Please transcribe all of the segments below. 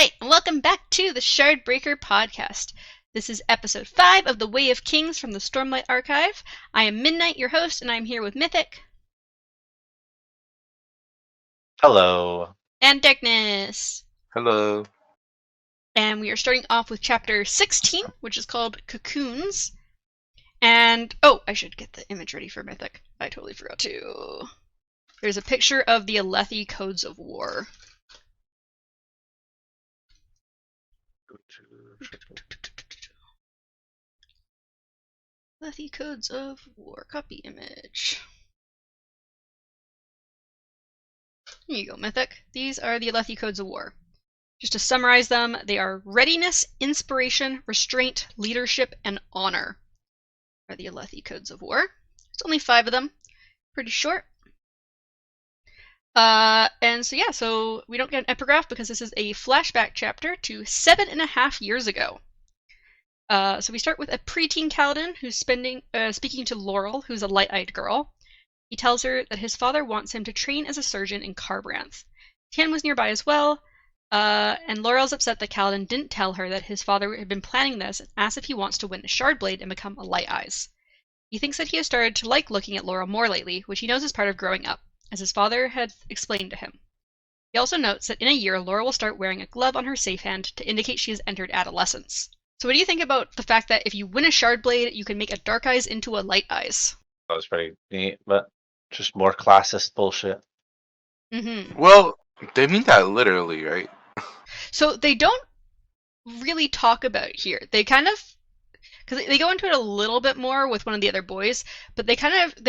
Alright, and welcome back to the Shardbreaker podcast. This is episode 5 of The Way of Kings from the Stormlight Archive. I am Midnight, your host, and I'm here with Mythic. Hello. And Darkness. Hello. And we are starting off with chapter 16, which is called Cocoons. And, oh, I should get the image ready for Mythic. I totally forgot to. There's a picture of the Alethi Codes of War. Alethi Codes of War. Copy image. Here you go, Mythic. These are the Alethi Codes of War. Just to summarize them, they are readiness, inspiration, restraint, leadership, and honor are the Alethi Codes of War. There's only 5 of them. Pretty short. And so we don't get an epigraph because this is a flashback chapter to 7.5 years ago. So we start with a preteen Kaladin who's speaking to Laurel, who's a light-eyed girl. He tells her that his father wants him to train as a surgeon in Kharbranth. Tien was nearby as well, and Laurel's upset that Kaladin didn't tell her that his father had been planning this and asks if he wants to win a Shardblade and become a Light Eyes. He thinks that he has started to like looking at Laurel more lately, which he knows is part of growing up, as his father had explained to him. He also notes that in a year, Laurel will start wearing a glove on her safe hand to indicate she has entered adolescence. So what do you think about the fact that if you win a Shardblade, you can make a Dark Eyes into a Light Eyes? That was pretty neat, but just more classist bullshit. Mm-hmm. Well, they mean that literally, right? So they don't really talk about it here. They kind of, because they go into it a little bit more with one of the other boys, but they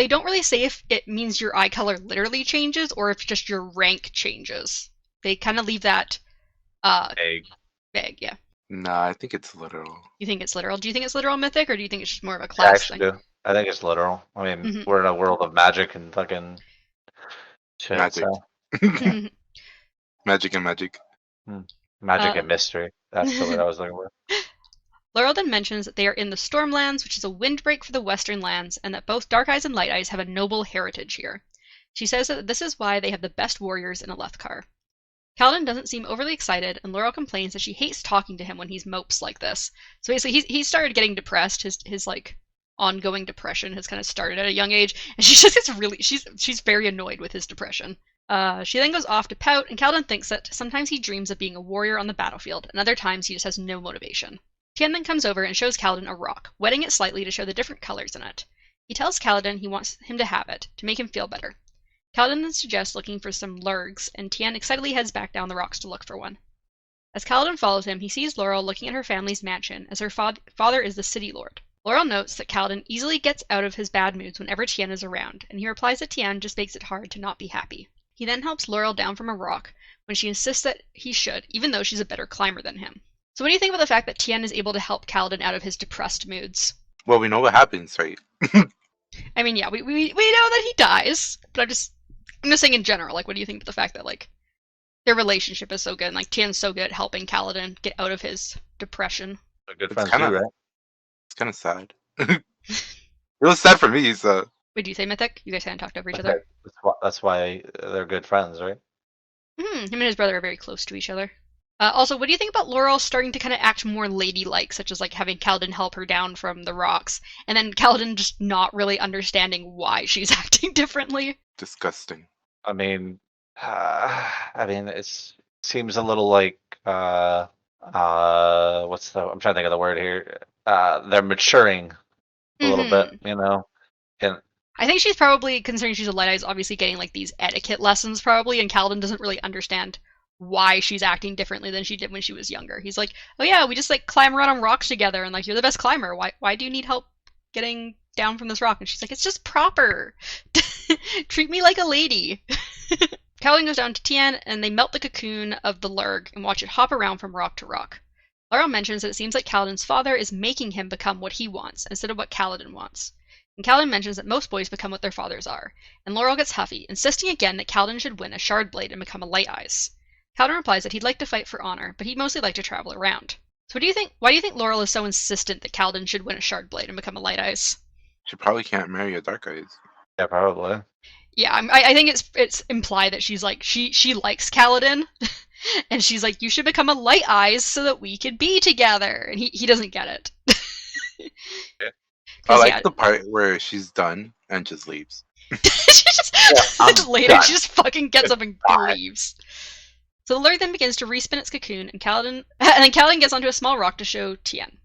don't really say if it means your eye color literally changes or if just your rank changes. They kind of leave that vague, yeah. Nah, I think it's literal. You think it's literal? Do you think it's literal, Mythic, or do you think it's just more of a I class actually thing? do. I think it's literal. I mean, Mhm. we're in a world of magic and fucking shit. Magic. So. Magic and magic. Magic and mystery. That's the word I was looking for. Laurel then mentions that they are in the Stormlands, which is a windbreak for the Western Lands, and that both Dark Eyes and Light Eyes have a noble heritage here. She says that this is why they have the best warriors in Alethkar. Kaladin doesn't seem overly excited, and Laurel complains that she hates talking to him when he's mopes like this. So basically, he started getting depressed. His like ongoing depression has kind of started at a young age, and she just gets she's very annoyed with his depression. She then goes off to pout, and Kaladin thinks that sometimes he dreams of being a warrior on the battlefield, and other times he just has no motivation. Tien then comes over and shows Kaladin a rock, wetting it slightly to show the different colors in it. He tells Kaladin he wants him to have it, to make him feel better. Kaladin then suggests looking for some lurgs, and Tien excitedly heads back down the rocks to look for one. As Kaladin follows him, he sees Laurel looking at her family's mansion, as her father is the city lord. Laurel notes that Kaladin easily gets out of his bad moods whenever Tien is around, and he replies that Tien just makes it hard to not be happy. He then helps Laurel down from a rock, when she insists that he should, even though she's a better climber than him. So what do you think about the fact that Tien is able to help Kaladin out of his depressed moods? Well, we know what happens, right? I mean, yeah, we know that he dies, but I'm just saying in general, like, what do you think about the fact that, like, their relationship is so good, and, like, Tien's so good at helping Kaladin get out of his depression? They're good It's friends kinda- too, right? It's kind of sad. It was sad for me, so. Wait, do you say Mythic? You guys kind of talked over each other? That's why they're good friends, right? Him and his brother are very close to each other. Also, what do you think about Laurel starting to kind of act more ladylike, such as like having Kaladin help her down from the rocks, and then Kaladin just not really understanding why she's acting differently? Disgusting. I mean, it seems a little like I'm trying to think of the word here. They're maturing a little bit, you know. And I think she's probably, considering she's a Light Eyes, obviously getting like these etiquette lessons probably, and Kaladin doesn't really understand why she's acting differently than she did when she was younger. He's like, oh yeah, we just like climb around on rocks together, and like you're the best climber. Why do you need help getting down from this rock? And she's like, it's just proper. Treat me like a lady. Kaladin goes down to Tien, and they melt the cocoon of the lurg and watch it hop around from rock to rock. Laurel mentions that it seems like Kaladin's father is making him become what he wants instead of what Kaladin wants. And Kaladin mentions that most boys become what their fathers are, and Laurel gets huffy, insisting again that Kaladin should win a Shardblade and become a Light Eyes. Kaladin replies that he'd like to fight for honor, but he'd mostly like to travel around. So why do you think Laurel is so insistent that Kaladin should win a Shardblade and become a Light Eyes? She probably can't marry a Dark Eyes. yeah, probably. Yeah, I think it's implied that she's like she likes Kaladin, And she's like, you should become a Light Eyes so that we could be together. And he doesn't get it. I like yeah, the part where she's done and just leaves. she just, later she just fucking gets up and leaves. So the lure then begins to respin its cocoon, and then Kaladin gets onto a small rock to show Tien.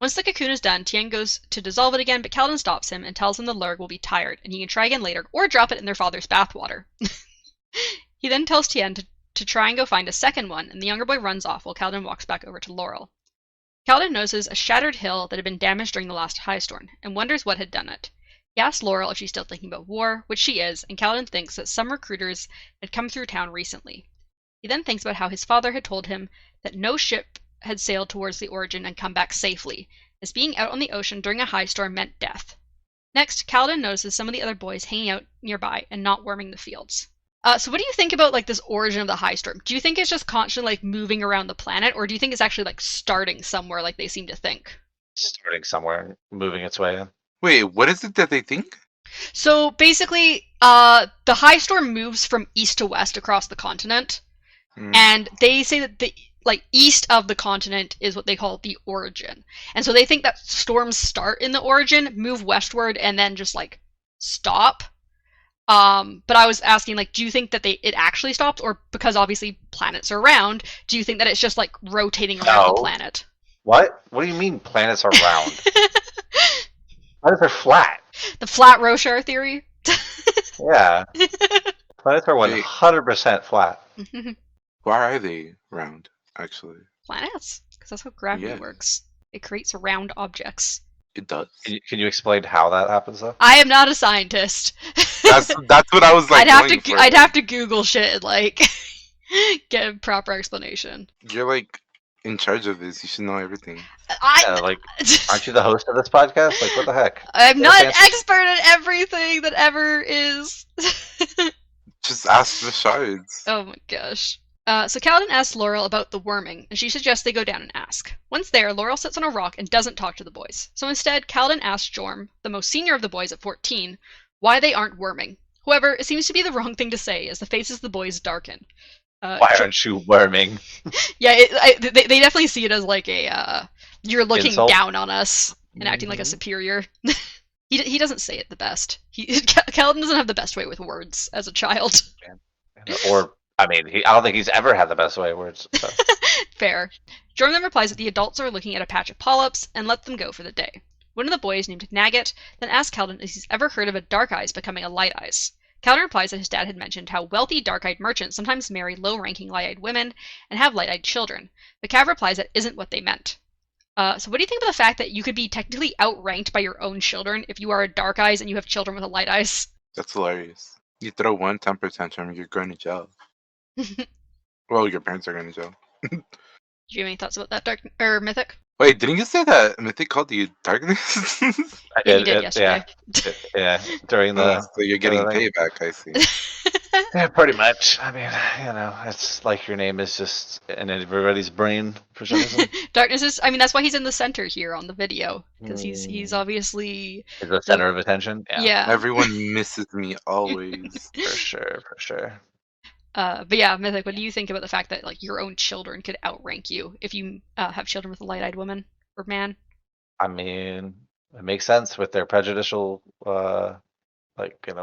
Once the cocoon is done, Tien goes to dissolve it again, but Kaladin stops him and tells him the lurg will be tired, and he can try again later, or drop it in their father's bathwater. He then tells Tien to try and go find a second one, and the younger boy runs off while Kaladin walks back over to Laurel. Kaladin notices a shattered hill that had been damaged during the last high storm, and wonders what had done it. He asks Laurel if she's still thinking about war, which she is, and Kaladin thinks that some recruiters had come through town recently. He then thinks about how his father had told him that no ship had sailed towards the origin and come back safely, as being out on the ocean during a high storm meant death. Next, Kaladin notices some of the other boys hanging out nearby and not warming the fields. So what do you think about like this origin of the high storm? Do you think it's just constantly like moving around the planet, or do you think it's actually like starting somewhere like they seem to think? Starting somewhere and moving its way in. Wait, what is it that they think? So basically, the high storm moves from east to west across the continent, and they say that the east of the continent is what they call the origin, and so they think that storms start in the origin, move westward, and then just like stop. But I was asking, like, do you think that it actually stops, or because obviously planets are round, do you think that it's just like rotating around the planet? What? What do you mean planets are round? Planets are flat. The flat Roshar theory? Yeah. Planets are 100% flat. Why are they round, actually? Planets, because that's how gravity works. It creates round objects. It does. Can you explain how that happens, though? I am not a scientist. That's what I was like. I'd have to Google shit and like get a proper explanation. You're like in charge of this. You should know everything. Aren't you the host of this podcast? Like, what the heck? I'm not an expert at everything that ever is. Just ask the shards. Oh my gosh. So Kaladin asks Laurel about the worming, and she suggests they go down and ask. Once there, Laurel sits on a rock and doesn't talk to the boys. So instead, Kaladin asks Jorm, the most senior of the boys at 14, why they aren't worming. However, it seems to be the wrong thing to say, as the faces of the boys darken. Why aren't you worming? Yeah, they definitely see it as like a, you're looking insult? Down on us and acting like a superior. He doesn't say it the best. Kaladin doesn't have the best way with words as a child. Or, I mean, I don't think he's ever had the best way with words. So. Fair. Jorm then replies that the adults are looking at a patch of polyps and let them go for the day. One of the boys, named Nagget, then asks Kaladin if he's ever heard of a Dark Eyes becoming a Light Eyes. Kaladin replies that his dad had mentioned how wealthy dark-eyed merchants sometimes marry low-ranking light-eyed women and have light-eyed children, but Cav replies that isn't what they meant. So what do you think about the fact that you could be technically outranked by your own children if you are a Dark Eyes and you have children with a Light Eyes? That's hilarious. You throw one temper tantrum, you're going to jail. Well, your parents are going to jail. Do you have any thoughts about that, Mythic? Wait, didn't you say that Mythic called you Darkness? I did, he did yesterday. Yeah, during the... so you're getting payback, I see. Yeah, pretty much. I mean, it's like your name is just in everybody's brain for some reason. Darkness is, I mean, that's why he's in the center here on the video, because he's obviously... He's the center of attention? Yeah. Everyone misses me always. For sure. But yeah, Mythic, what do you think about the fact that like your own children could outrank you if you have children with a light-eyed woman or man? I mean, it makes sense with their prejudicial,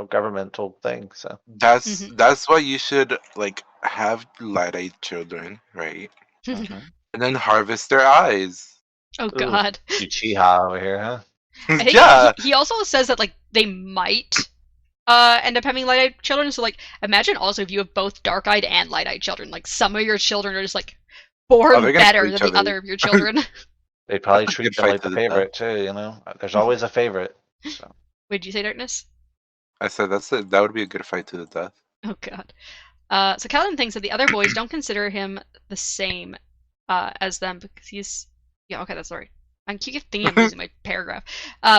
governmental thing. So that's why you should like have light-eyed children, right? And then harvest their eyes. Oh God, Uchiha over here, huh? I think he also says that like they might end up having light-eyed children. So like, imagine also if you have both dark-eyed and light-eyed children. Like some of your children are just like born better than the other of your children. They probably treat them like the favorite too. There's always a favorite. So. What did you say, Darkness? I said that would be a good fight to the death. Oh God. So Kaladin thinks that the other boys don't consider him the same as them because he's that's right. I keep thinking I'm losing my paragraph.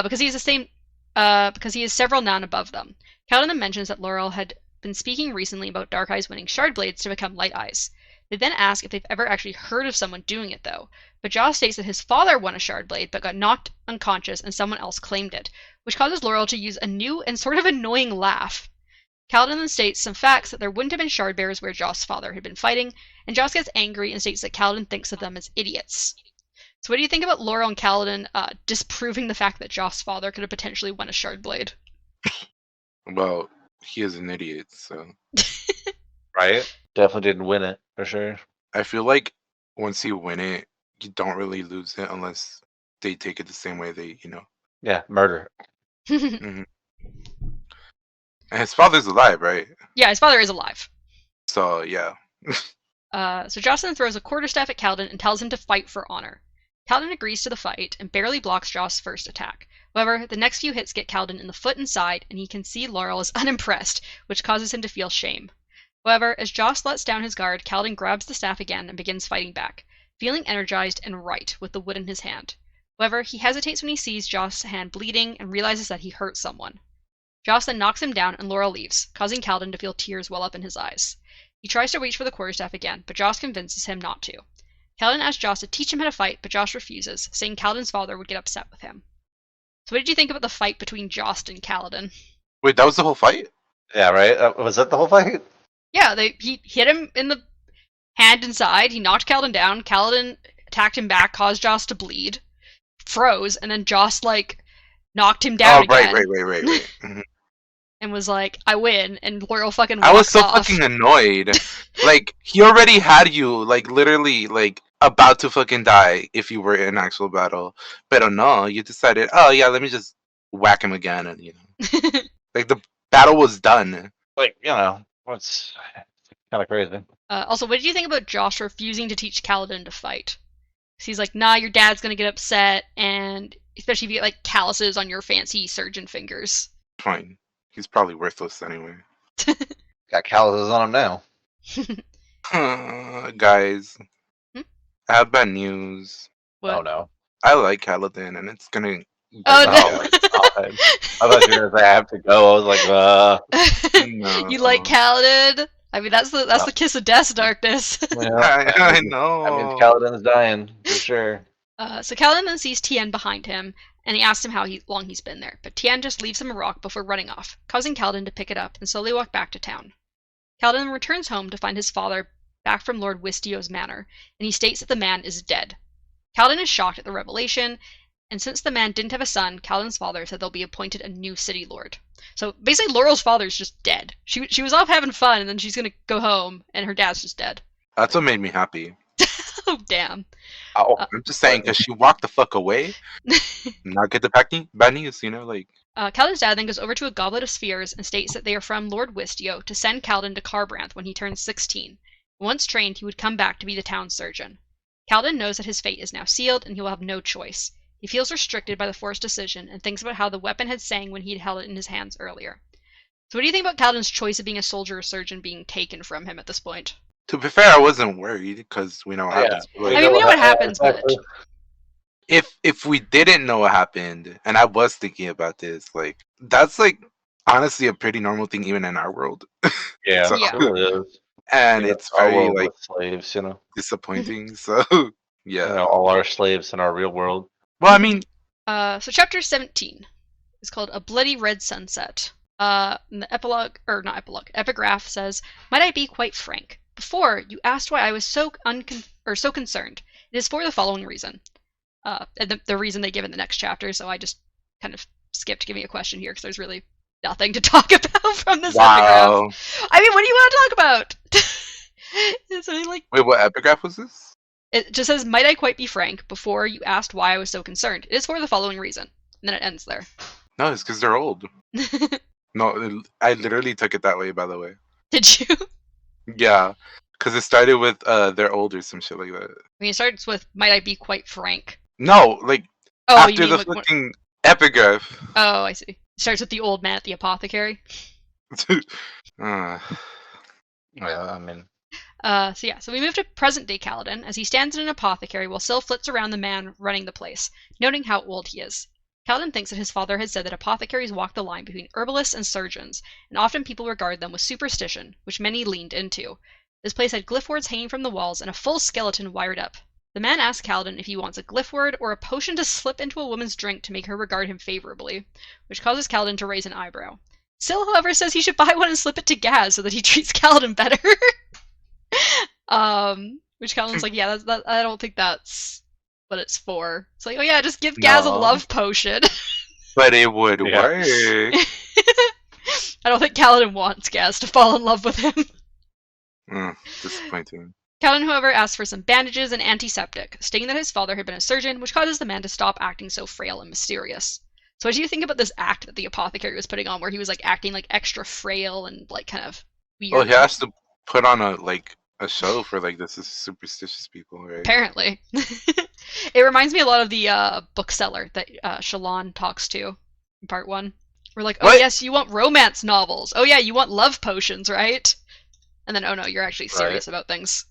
Because he's the same. Because he is several nan above them. Kaladin mentions that Laurel had been speaking recently about Dark Eyes winning Shardblades to become Light Eyes. They then ask if they've ever actually heard of someone doing it, though. But Jaw states that his father won a Shardblade, but got knocked unconscious and someone else claimed it, which causes Laurel to use a new and sort of annoying laugh. Kaladin then states some facts that there wouldn't have been Shardbearers where Jost's father had been fighting, and Jost gets angry and states that Kaladin thinks of them as idiots. So what do you think about Laurel and Kaladin disproving the fact that Jost's father could have potentially won a Shardblade? Well, he is an idiot, so. Right? Definitely didn't win it, for sure. I feel like once you win it, you don't really lose it unless they take it the same way they, Yeah, murder. Mhm. And his father's alive, right? Yeah, his father is alive. So, yeah. So Jost then throws a quarterstaff at Kaladin and tells him to fight for honor. Kaladin agrees to the fight and barely blocks Jost's first attack. However, the next few hits get Kaladin in the foot and side, and he can see Laurel is unimpressed, which causes him to feel shame. However, as Jost lets down his guard, Kaladin grabs the staff again and begins fighting back, feeling energized and right with the wood in his hand. However, he hesitates when he sees Jost's hand bleeding and realizes that he hurt someone. Jost then knocks him down and Laurel leaves, causing Kaladin to feel tears well up in his eyes. He tries to reach for the quarterstaff again, but Jost convinces him not to. Kaladin asks Jost to teach him how to fight, but Jost refuses, saying Kaladin's father would get upset with him. So what did you think about the fight between Jost and Kaladin? Wait, that was the whole fight? Yeah, right? Was that the whole fight? Yeah, he hit him in the hand and side, he knocked Kaladin down, Kaladin attacked him back, caused Jost to bleed, froze, and then Jost, knocked him down again. Right. Mhm. And was like, I win, and Laurel fucking I was so off. fucking annoyed. He already had you, literally, about to fucking die if you were in actual battle. But no, you decided, oh yeah, let me just whack him again, and the battle was done. It's kind of crazy. Also, what did you think about Josh refusing to teach Kaladin to fight? Because he's like, nah, your dad's gonna get upset, and especially if you get calluses on your fancy surgeon fingers. Fine. He's probably worthless anyway. Got calluses on him now. Guys, Hmm? I have bad news. What? Oh no. I like Kaladin, and it's gonna. Oh no! My God. I thought you were gonna say I have to go. I was like, No. You like Kaladin? I mean, that's the kiss of death's darkness. Yeah, I know. That means Kaladin's dying for sure. So Kaladin then sees Tien behind him, and he asks him how long he's been there. But Tien just leaves him a rock before running off, causing Kaladin to pick it up and slowly walk back to town. Kaladin returns home to find his father back from Lord Wistio's manor, and he states that the man is dead. Kaladin is shocked at the revelation, and since the man didn't have a son, Kaladin's father said they'll be appointed a new city lord. So basically, Laurel's father's just dead. She was off having fun, and then she's gonna go home, and her dad's just dead. That's what made me happy. Oh, damn. Oh, I'm just saying, because she walked the fuck away. Not get the bad news, Kaladin's dad then goes over to a goblet of spheres and states that they are from Lord Wistio to send Kaladin to Kharbranth when he turns 16. Once trained, he would come back to be the town's surgeon. Kaladin knows that his fate is now sealed, and he will have no choice. He feels restricted by the forced decision and thinks about how the weapon had sang when he'd held it in his hands earlier. So what do you think about Kaladin's choice of being a soldier or surgeon being taken from him at this point? To be fair, I wasn't worried because we know what happens. I mean, we know what happens, but if we didn't know what happened, and I was thinking about this, that's honestly a pretty normal thing even in our world. Yeah, So- Yeah. it really is. And it's Our very world with slaves, disappointing. So yeah. all our slaves in our real world. Well, I mean, so chapter 17 is called A Bloody Red Sunset. And the epigraph says, "Might I be quite frank? Before, you asked why I was so concerned. It is for the following reason." And the reason they give in the next chapter, so I just kind of skipped giving a question here because there's really nothing to talk about from this epigraph. wow. I mean, what do you want to talk about? It's Wait, what epigraph was this? It just says, "Might I quite be frank? Before, you asked why I was so concerned. It is for the following reason." And then it ends there. No, it's because they're old. No, I literally took it that way, by the way. Did you? Yeah, because it started with they're old or some shit like that. I mean, it starts with, "Might I be quite frank?" No, Oh, after you mean the fucking epigraph. Oh, I see. It starts with the old man at the apothecary. Uh, Yeah, I mean, So we move to present-day Kaladin as he stands in an apothecary while Syl flits around the man running the place, noting how old he is. Kaladin thinks that his father had said that apothecaries walk the line between herbalists and surgeons, and often people regard them with superstition, which many leaned into. This place had glyph words hanging from the walls and a full skeleton wired up. The man asks Kaladin if he wants a glyph word or a potion to slip into a woman's drink to make her regard him favorably, which causes Kaladin to raise an eyebrow. Syl, however, says he should buy one and slip it to Gaz so that he treats Kaladin better. Which Kaladin's like, yeah, I don't think that's what it's for. It's like, oh yeah, just give Gaz a No. love potion. But it would Yeah. work. I don't think Kaladin wants Gaz to fall in love with him. Disappointing. Kaladin, however, asks for some bandages and antiseptic, stating that his father had been a surgeon, which causes the man to stop acting so frail and mysterious. So what do you think about this act that the apothecary was putting on, where he was like acting like extra frail and like kind of weird? Well, he has to put on a show for like this is superstitious people, right? Apparently. It reminds me a lot of the bookseller that Shallan talks to in part 1. We're like, oh What? yes, you want romance novels. Oh yeah, you want love potions, right? And then, oh no, you're actually serious about things.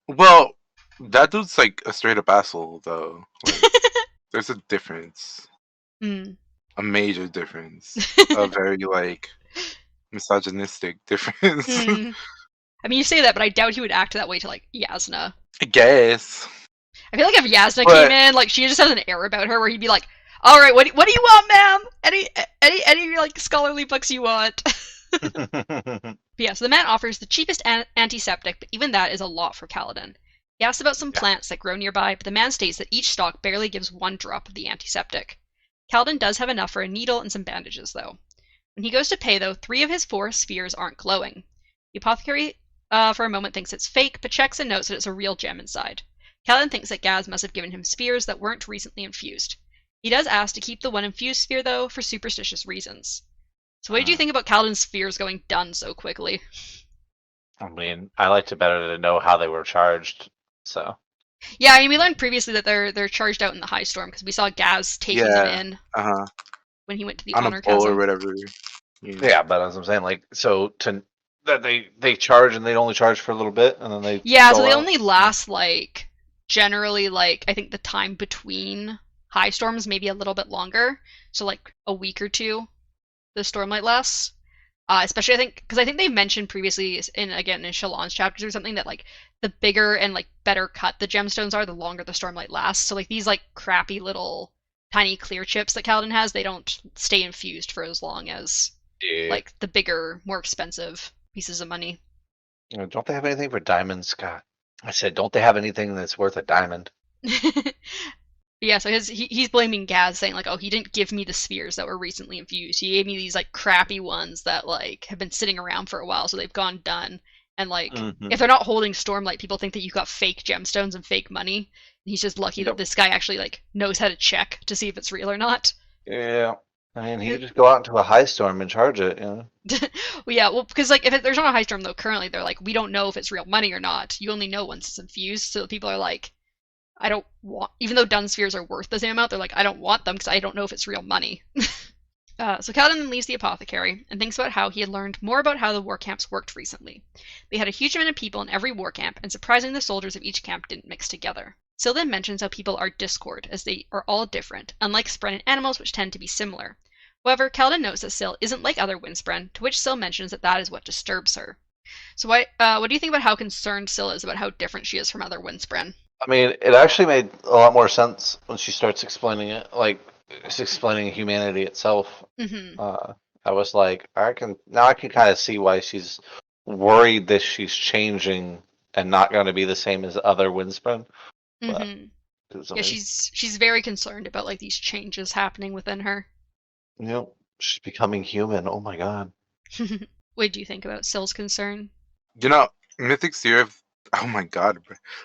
Well, that dude's like a straight up asshole, though. Like, there's a difference. Mm. A major difference. A very like misogynistic difference. I mean, you say that, but I doubt he would act that way to like Yasna. I guess. I feel like if Yasna came in, like she just has an air about her where he'd be like, "All right, what do you want, ma'am? Any like scholarly books you want?" But yeah, so the man offers the cheapest antiseptic, but even that is a lot for Kaladin. He asks about some plants that grow nearby, but the man states that each stalk barely gives 1 drop of the antiseptic. Kaladin does have enough for a needle and some bandages, though. When he goes to pay, though, 3 of his 4 spheres aren't glowing. The apothecary, for a moment, thinks it's fake, but checks and notes that it's a real gem inside. Kaladin thinks that Gaz must have given him spheres that weren't recently infused. He does ask to keep the 1 infused sphere, though, for superstitious reasons. So what did you think about Kaladin's spheres going done so quickly? I mean, I liked it better to know how they were charged, so. Yeah, I mean, we learned previously that they're charged out in the High Storm, because we saw Gaz taking them in when he went to the on Honor a pole Chasm. or whatever. Yeah, but as I'm saying, like, so that they charge and they only charge for a little bit, and then they so they only last like generally like I think the time between high storms maybe a little bit longer, so like a week or 2 the stormlight lasts. Especially because I think they mentioned previously in Shallan's chapters or something that like the bigger and like better cut the gemstones are, the longer the stormlight lasts. So like these like crappy little tiny clear chips that Kaladin has, they don't stay infused for as long as like the bigger, more expensive pieces of money. Don't they have anything for diamonds, Scott? I said, don't they have anything that's worth a diamond? Yeah, so he's blaming Gaz, saying like, oh, he didn't give me the spheres that were recently infused. He gave me these like crappy ones that like have been sitting around for a while, so they've gone done. And like, if they're not holding Stormlight, people think that you got fake gemstones and fake money. And he's just lucky that this guy actually like knows how to check to see if it's real or not. Yeah, I mean, he could just go out into a high storm and charge it, you know? Well, because like if there's not a high storm though, currently they're like, we don't know if it's real money or not. You only know once it's infused, so people are like, I don't want, even though dun spheres are worth the same amount, they're like, I don't want them because I don't know if it's real money. So Kaladin then leaves the apothecary and thinks about how he had learned more about how the war camps worked recently. They had a huge amount of people in every war camp, and surprisingly the soldiers of each camp didn't mix together. Syl then mentions how people are discord, as they are all different, unlike Spren and animals, which tend to be similar. However, Kaladin notes that Syl isn't like other Windspren, to which Syl mentions that is what disturbs her. So what do you think about how concerned Syl is about how different she is from other Windspren? I mean, it actually made a lot more sense when she starts explaining it, like, it's explaining humanity itself. I was like, I can kind of see why she's worried that she's changing and not going to be the same as other Windspren. Yeah, she's very concerned about like these changes happening within her. Yep, she's becoming human. Oh my god. What do you think about Syl's concern? You know, Mythic's theory of, oh my god,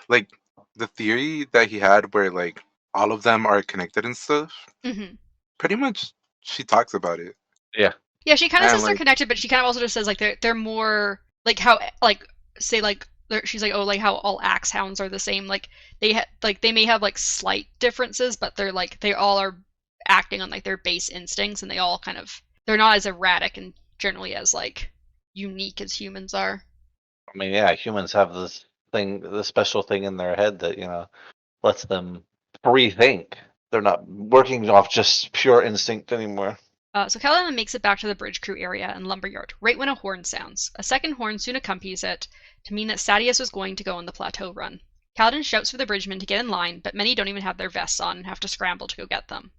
like the theory that he had where like all of them are connected and stuff. Pretty much, she talks about it. Yeah. Yeah, she kind of says they're connected, but she kind of also just says like they're more like how like say like she's like, oh, like how all axe hounds are the same. Like they may have like slight differences, but they all are acting on like their base instincts, and they're not as erratic and generally as like unique as humans are. I mean, yeah, humans have this special thing in their head that, you know, lets them rethink. They're not working off just pure instinct anymore. So Kaladin makes it back to the bridge crew area and lumberyard, right when a horn sounds. A second horn soon accompanies it to mean that Sadeas was going to go on the plateau run. Kaladin shouts for the bridgemen to get in line, but many don't even have their vests on and have to scramble to go get them.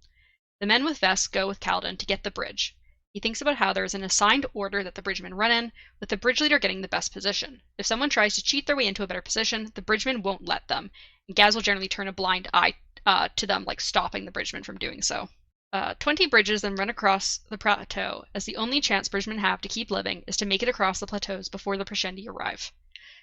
The men with vests go with Kaladin to get the bridge. He thinks about how there is an assigned order that the bridgemen run in, with the bridge leader getting the best position. If someone tries to cheat their way into a better position, the bridgemen won't let them, and Gaz will generally turn a blind eye to them, like stopping the bridgemen from doing so. 20 bridges then run across the plateau, as the only chance bridgemen have to keep living is to make it across the plateaus before the Parshendi arrive.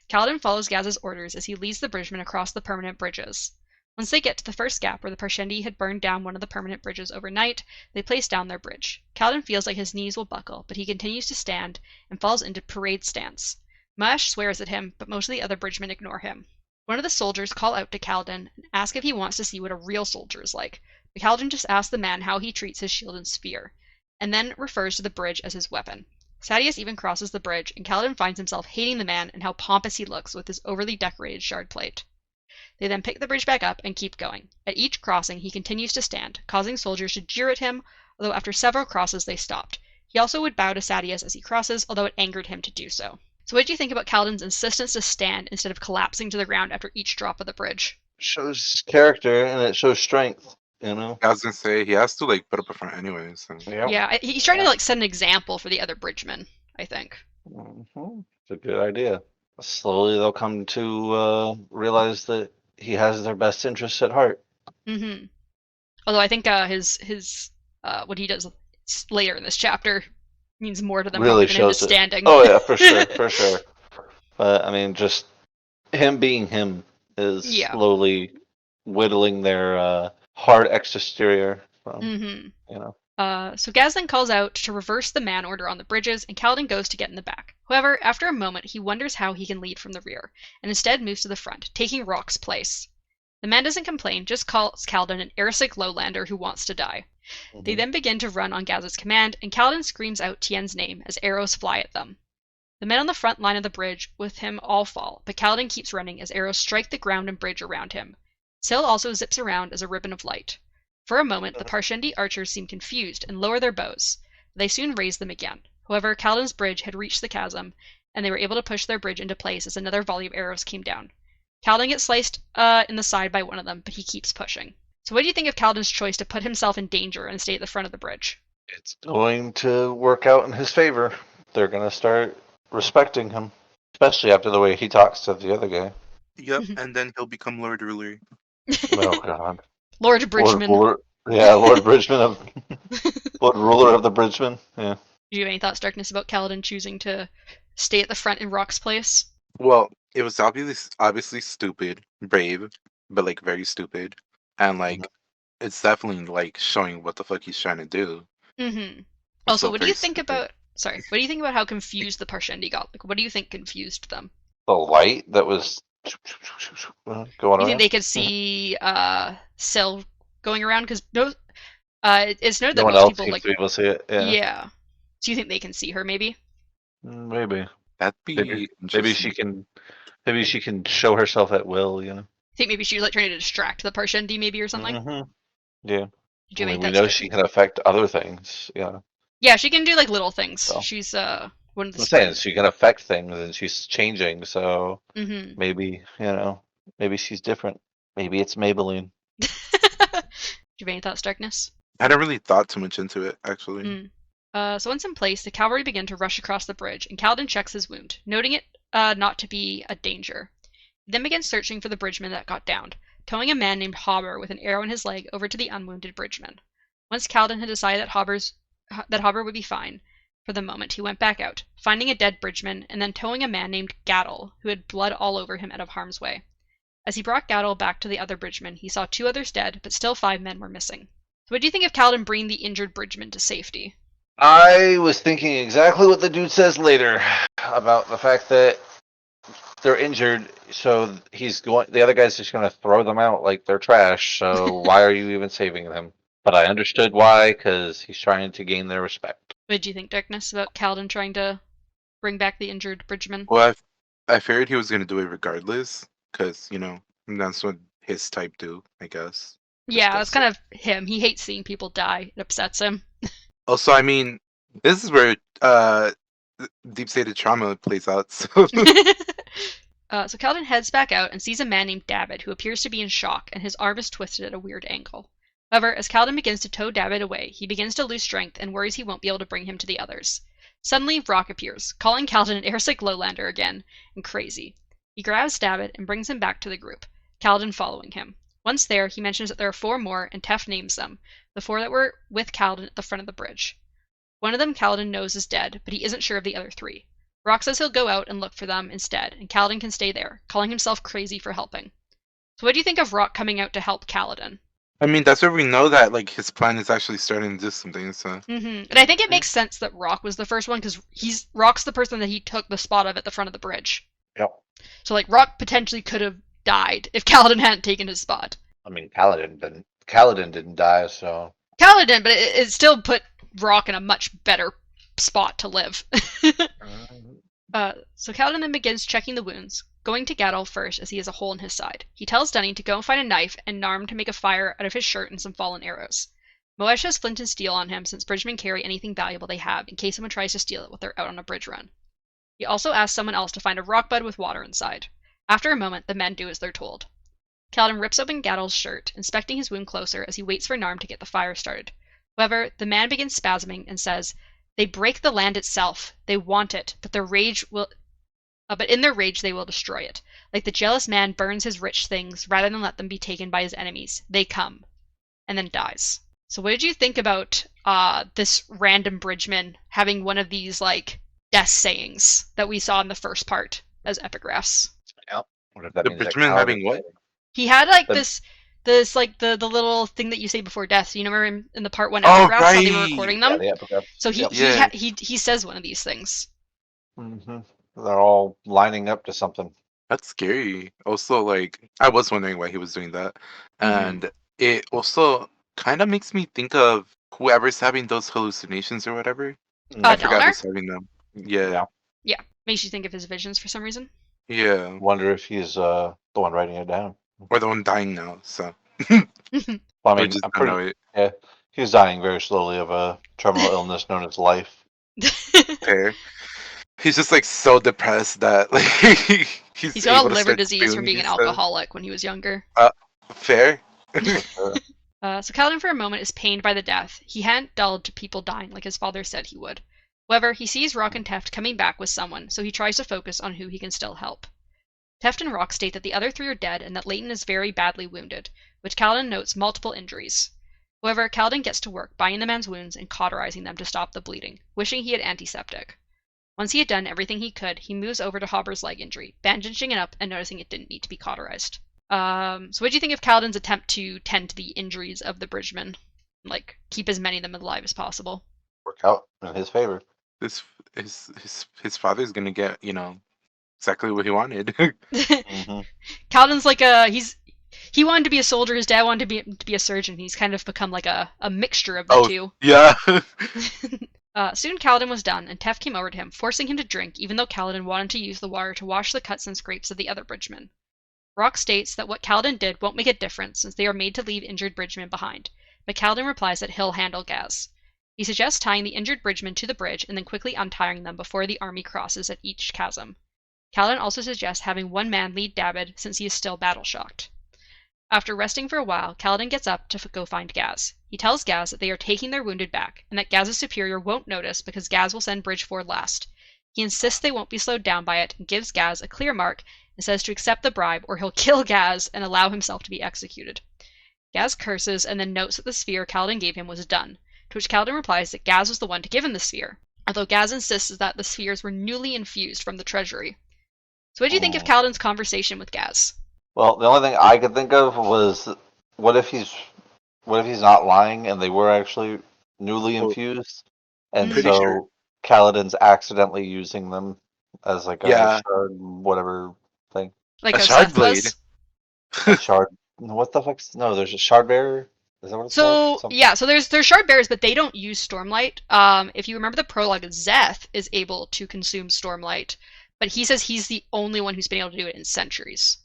Kaladin follows Gaz's orders as he leads the bridgemen across the permanent bridges. Once they get to the first gap where the Parshendi had burned down one of the permanent bridges overnight, they place down their bridge. Kaladin feels like his knees will buckle, but he continues to stand and falls into parade stance. Maesh swears at him, but most of the other bridgemen ignore him. One of the soldiers call out to Kaladin and ask if he wants to see what a real soldier is like, but Kaladin just asks the man how he treats his shield and spear, and then refers to the bridge as his weapon. Sadeas even crosses the bridge, and Kaladin finds himself hating the man and how pompous he looks with his overly decorated shard plate. They then pick the bridge back up and keep going. At each crossing, he continues to stand, causing soldiers to jeer at him, although after several crosses they stopped. He also would bow to Sadeas as he crosses, although it angered him to do so. So what do you think about Kaladin's insistence to stand instead of collapsing to the ground after each drop of the bridge? It shows character and it shows strength, you know? I was gonna say he has to like put up a front anyway. So. Yep. Yeah, he's trying to like set an example for the other bridgemen, I think. Mm-hmm. It's a good idea. Slowly they'll come to realize that he has their best interests at heart. Mm-hmm. Although I think his what he does later in this chapter means more to them Really than him shows just it. standing. Oh yeah, for sure, for sure. But I mean, just him being him is slowly whittling their hard exterior from, you know. So Gaz then calls out to reverse the man order on the bridges, and Kaladin goes to get in the back. However, after a moment, he wonders how he can lead from the rear, and instead moves to the front, taking Rock's place. The man doesn't complain, just calls Kaladin an Erisic lowlander who wants to die. Mm-hmm. They then begin to run on Gaz's command, and Kaladin screams out Tien's name as arrows fly at them. The men on the front line of the bridge with him all fall, but Kaladin keeps running as arrows strike the ground and bridge around him. Syl also zips around as a ribbon of light. For a moment, the Parshendi archers seem confused and lower their bows. They soon raise them again. However, Kaladin's bridge had reached the chasm, and they were able to push their bridge into place as another volley of arrows came down. Kaladin gets sliced in the side by one of them, but he keeps pushing. So what do you think of Kaladin's choice to put himself in danger and stay at the front of the bridge? It's going to work out in his favor. They're going to start respecting him, especially after the way he talks to the other guy. Yep, and then he'll become Lord Ruler. Oh God. Lord Bridgeman. Lord Bridgeman of Lord Ruler of the Bridgeman. Yeah. Do you have any thoughts, Darkness, about Kaladin choosing to stay at the front in Rock's place? Well, it was obviously stupid, brave, but like very stupid, and like it's definitely like showing what the fuck he's trying to do. Mm-hmm. Also, what do you think about? Sorry, what do you think about how confused the Parshendi got? Like, what do you think confused them? The light that was going around. You think they could see Syl going around? Because it's noted that no one most else people seems like to be able to see it. Yeah. Do you think they can see her? Maybe. Maybe. That'd be maybe she can show herself at will. You know. I think maybe she was like trying to distract the Parshendi, maybe or something. Mm-hmm. Yeah. We know she can affect other things. Yeah. Yeah, she can do like little things. So. She's one of the. I'm saying she can affect things, and she's changing. So maybe maybe she's different. Maybe it's Maybelline. Do you have any thoughts, Darkness? I hadn't really thought too much into it, actually. So once in place, the cavalry begin to rush across the bridge, and Kaladin checks his wound, noting it not to be a danger. He then begins searching for the bridgeman that got downed, towing a man named Hobber with an arrow in his leg over to the unwounded bridgeman. Once Kaladin had decided that Hobber would be fine, for the moment he went back out, finding a dead bridgeman, and then towing a man named Gaddle, who had blood all over him out of harm's way. As he brought Gaddle back to the other bridgeman, he saw 2 others dead, but still 5 men were missing. So what do you think of Kaladin bringing the injured bridgeman to safety? I was thinking exactly what the dude says later about the fact that they're injured, so the other guy's just going to throw them out like they're trash, so why are you even saving them? But I understood why, because he's trying to gain their respect. What did you think, Darkness, about Kaladin trying to bring back the injured bridgeman? Well, I figured he was going to do it regardless, because, that's what his type do, I guess. Yeah, that's kind of him. He hates seeing people die. It upsets him. Also, I mean, this is where deep-stated trauma plays out. So. So Kaladin heads back out and sees a man named David who appears to be in shock, and his arm is twisted at a weird angle. However, as Kaladin begins to tow David away, he begins to lose strength and worries he won't be able to bring him to the others. Suddenly, Rock appears, calling Kaladin an airsick lowlander again, and crazy. He grabs David and brings him back to the group, Kaladin following him. Once there, he mentions that there are 4 more, and Teft names them, the 4 that were with Kaladin at the front of the bridge. One of them Kaladin knows is dead, but he isn't sure of the other 3. Rock says he'll go out and look for them instead, and Kaladin can stay there, calling himself crazy for helping. So what do you think of Rock coming out to help Kaladin? I mean, that's where we know that like his plan is actually starting to do something. So. And I think it makes sense that Rock was the first one because Rock's the person that he took the spot of at the front of the bridge. Yep. So like Rock potentially could have died if Kaladin hadn't taken his spot. I mean, Kaladin didn't die, so. Kaladin, but it still put Rock in a much better spot to live. So Kaladin then begins checking the wounds, going to Gadol first as he has a hole in his side. He tells Dunny to go and find a knife and Narm to make a fire out of his shirt and some fallen arrows. Moesh has flint and steel on him since bridgemen carry anything valuable they have in case someone tries to steal it while they're out on a bridge run. He also asks someone else to find a rock bud with water inside. After a moment, the men do as they're told. Kaladin rips open Gadol's shirt, inspecting his wound closer as he waits for Narm to get the fire started. However, the man begins spasming and says, "They break the land itself. They want it, but in their rage they will destroy it. Like the jealous man burns his rich things rather than let them be taken by his enemies. They come." And then dies. So what did you think about this random bridgeman having one of these like death sayings that we saw in the first part as epigraphs? Yep. What if that The means that bridgeman having Kaladin- what? He had like this like the little thing that you say before death. So you remember in the part 1 Oh, epigraphs how they were right. recording Yeah, them? the epigraph. So Yep. he says one of these things. Mm-hmm. They're all lining up to something. That's scary. Also, like, I was wondering why he was doing that. And it also kind of makes me think of whoever's having those hallucinations or whatever. I forgot Dalinar? who's having them. Yeah. Yeah. Makes you think of his visions for some reason. Yeah. Wonder if he's the one writing it down. Or the one dying now, so. Well, I Or mean, just I'm don't know it. yeah, he's dying very slowly of a terminal illness known as life. Fair. He's just like so depressed that like He's got able a to liver start disease from doing being an these stuff. alcoholic when he was younger. Fair. So Kaladin for a moment is pained by the death. He hadn't dulled to people dying like his father said he would. However, he sees Rock and Teft coming back with someone, so he tries to focus on who he can still help. Teft and Rock state that the other 3 are dead and that Leighton is very badly wounded, which Kaladin notes multiple injuries. However, Kaladin gets to work binding the man's wounds and cauterizing them to stop the bleeding, wishing he had antiseptic. Once he had done everything he could, he moves over to Hobber's leg injury, bandaging it up and noticing it didn't need to be cauterized. So what do you think of Kaladin's attempt to tend to the injuries of the bridgemen? Like, keep as many of them alive as possible? Work out in his favor. His father's gonna get, exactly what he wanted. Mm-hmm. Kaladin's like he wanted to be a soldier, his dad wanted to be a surgeon. He's kind of become like a mixture of the two. Yeah. Soon Kaladin was done, and Teft came over to him, forcing him to drink, even though Kaladin wanted to use the water to wash the cuts and scrapes of the other bridgemen. Rock states that what Kaladin did won't make a difference since they are made to leave injured bridgemen behind, but Kaladin replies that he'll handle Gaz. He suggests tying the injured bridgemen to the bridge and then quickly untying them before the army crosses at each chasm. Kaladin also suggests having one man lead David since he is still battle-shocked. After resting for a while, Kaladin gets up to go find Gaz. He tells Gaz that they are taking their wounded back, and that Gaz's superior won't notice because Gaz will send Bridge 4 last. He insists they won't be slowed down by it and gives Gaz a clear mark and says to accept the bribe or he'll kill Gaz and allow himself to be executed. Gaz curses and then notes that the sphere Kaladin gave him was done, to which Kaladin replies that Gaz was the one to give him the sphere, although Gaz insists that the spheres were newly infused from the treasury. So what do you think of Kaladin's conversation with Gaz? Well, the only thing I could think of was, what if he's not lying and they were actually newly infused, and Pretty so sure. Kaladin's accidentally using them as like a Yeah. shard, whatever thing. Like A how shard Seth blade. was? A shard. What the fuck's no? There's a Shardbearer. Is that what it's So called? Something? yeah, so there's shard bearers, but they don't use Stormlight. If you remember the prologue, Zeth is able to consume Stormlight, but he says he's the only one who's been able to do it in centuries.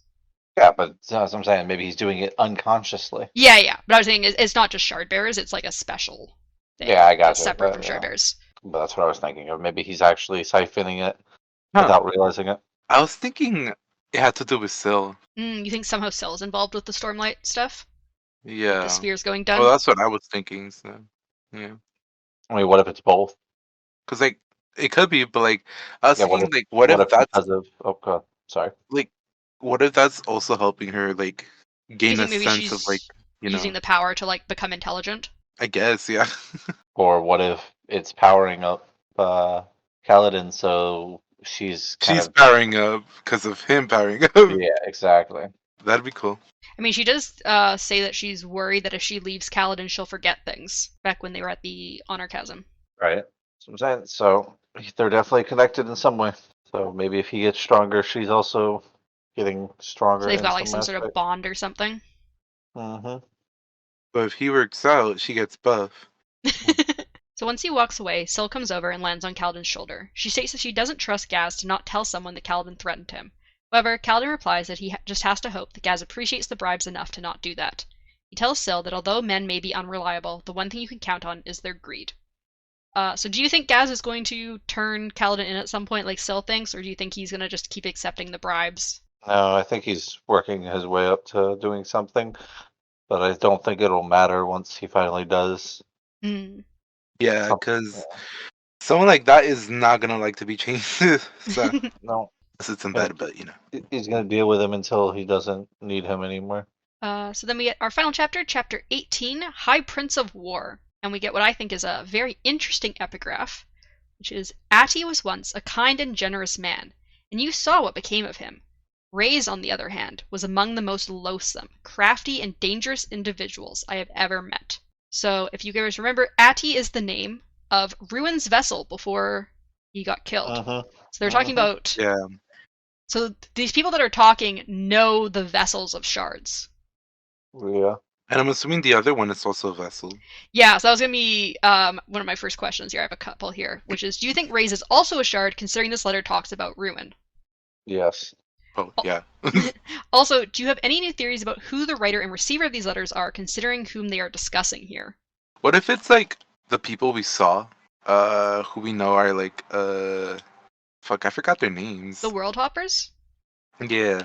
Yeah, but that's what I'm saying. Maybe he's doing it unconsciously. Yeah. But I was saying it's not just shard bearers; it's like a special thing. Yeah, I got that's you, separate but, from shard bearers. But that's what I was thinking of. Maybe he's actually siphoning it Huh. without realizing it. I was thinking it had to do with Syl. You think somehow Syl is involved with the Stormlight stuff? Yeah. The spears going Well, done. that's what I was thinking. So, yeah. I mean, what if it's both? Because like it could be, but like I was Yeah, thinking, like, what if that's because of? Oh God, sorry. like, what if that's also helping her like Do you gain a think maybe sense of like, she's you using know, the power to like become intelligent? I guess, yeah. Or what if it's powering up Kaladin, so she's kind She's of powering up because of him powering up. yeah, exactly. That'd be cool. I mean, she does say that she's worried that if she leaves Kaladin, she'll forget things. Back when they were at the Honor Chasm. Right. That's what I'm saying. So they're definitely connected in some way. So maybe if he gets stronger, she's also getting So stronger they've in got like some some sort of aspect. bond or something. Mm-hmm. But if he works out, she gets buff. So once he walks away, Syl comes over and lands on Kaladin's shoulder. She states that she doesn't trust Gaz to not tell someone that Kaladin threatened him. However, Kaladin replies that he just has to hope that Gaz appreciates the bribes enough to not do that. He tells Syl that although men may be unreliable, the one thing you can count on is their greed. So do you think Gaz is going to turn Kaladin in at some point like Syl thinks, or do you think he's going to just keep accepting the bribes? No, I think he's working his way up to doing something, but I don't think it'll matter once he finally does. Hmm. Yeah, Some, because someone like that is not gonna like to be changed. So no, unless it's in but bed, but you know. he's gonna deal with him until he doesn't need him anymore. So then we get our final chapter, chapter 18, High Prince of War. And we get what I think is a very interesting epigraph, which is Atty was once a kind and generous man, and you saw what became of him. Reyes, on the other hand, was among the most loathsome, crafty, and dangerous individuals I have ever met. So if you guys remember, Atty is the name of Ruin's vessel before he got killed. Mm-hmm. So they're talking about. Yeah. So these people that are talking know the vessels of shards. Yeah. And I'm assuming the other one is also a vessel. Yeah, so that was going to be one of my first questions here. I have a couple here, which is, do you think Reyes is also a shard, considering this letter talks about Ruin? Yes. Oh, yeah. Also, do you have any new theories about who the writer and receiver of these letters are, considering whom they are discussing here? What if it's like the people we saw, who we know are like, fuck, I forgot their names. The World Hoppers? Yeah.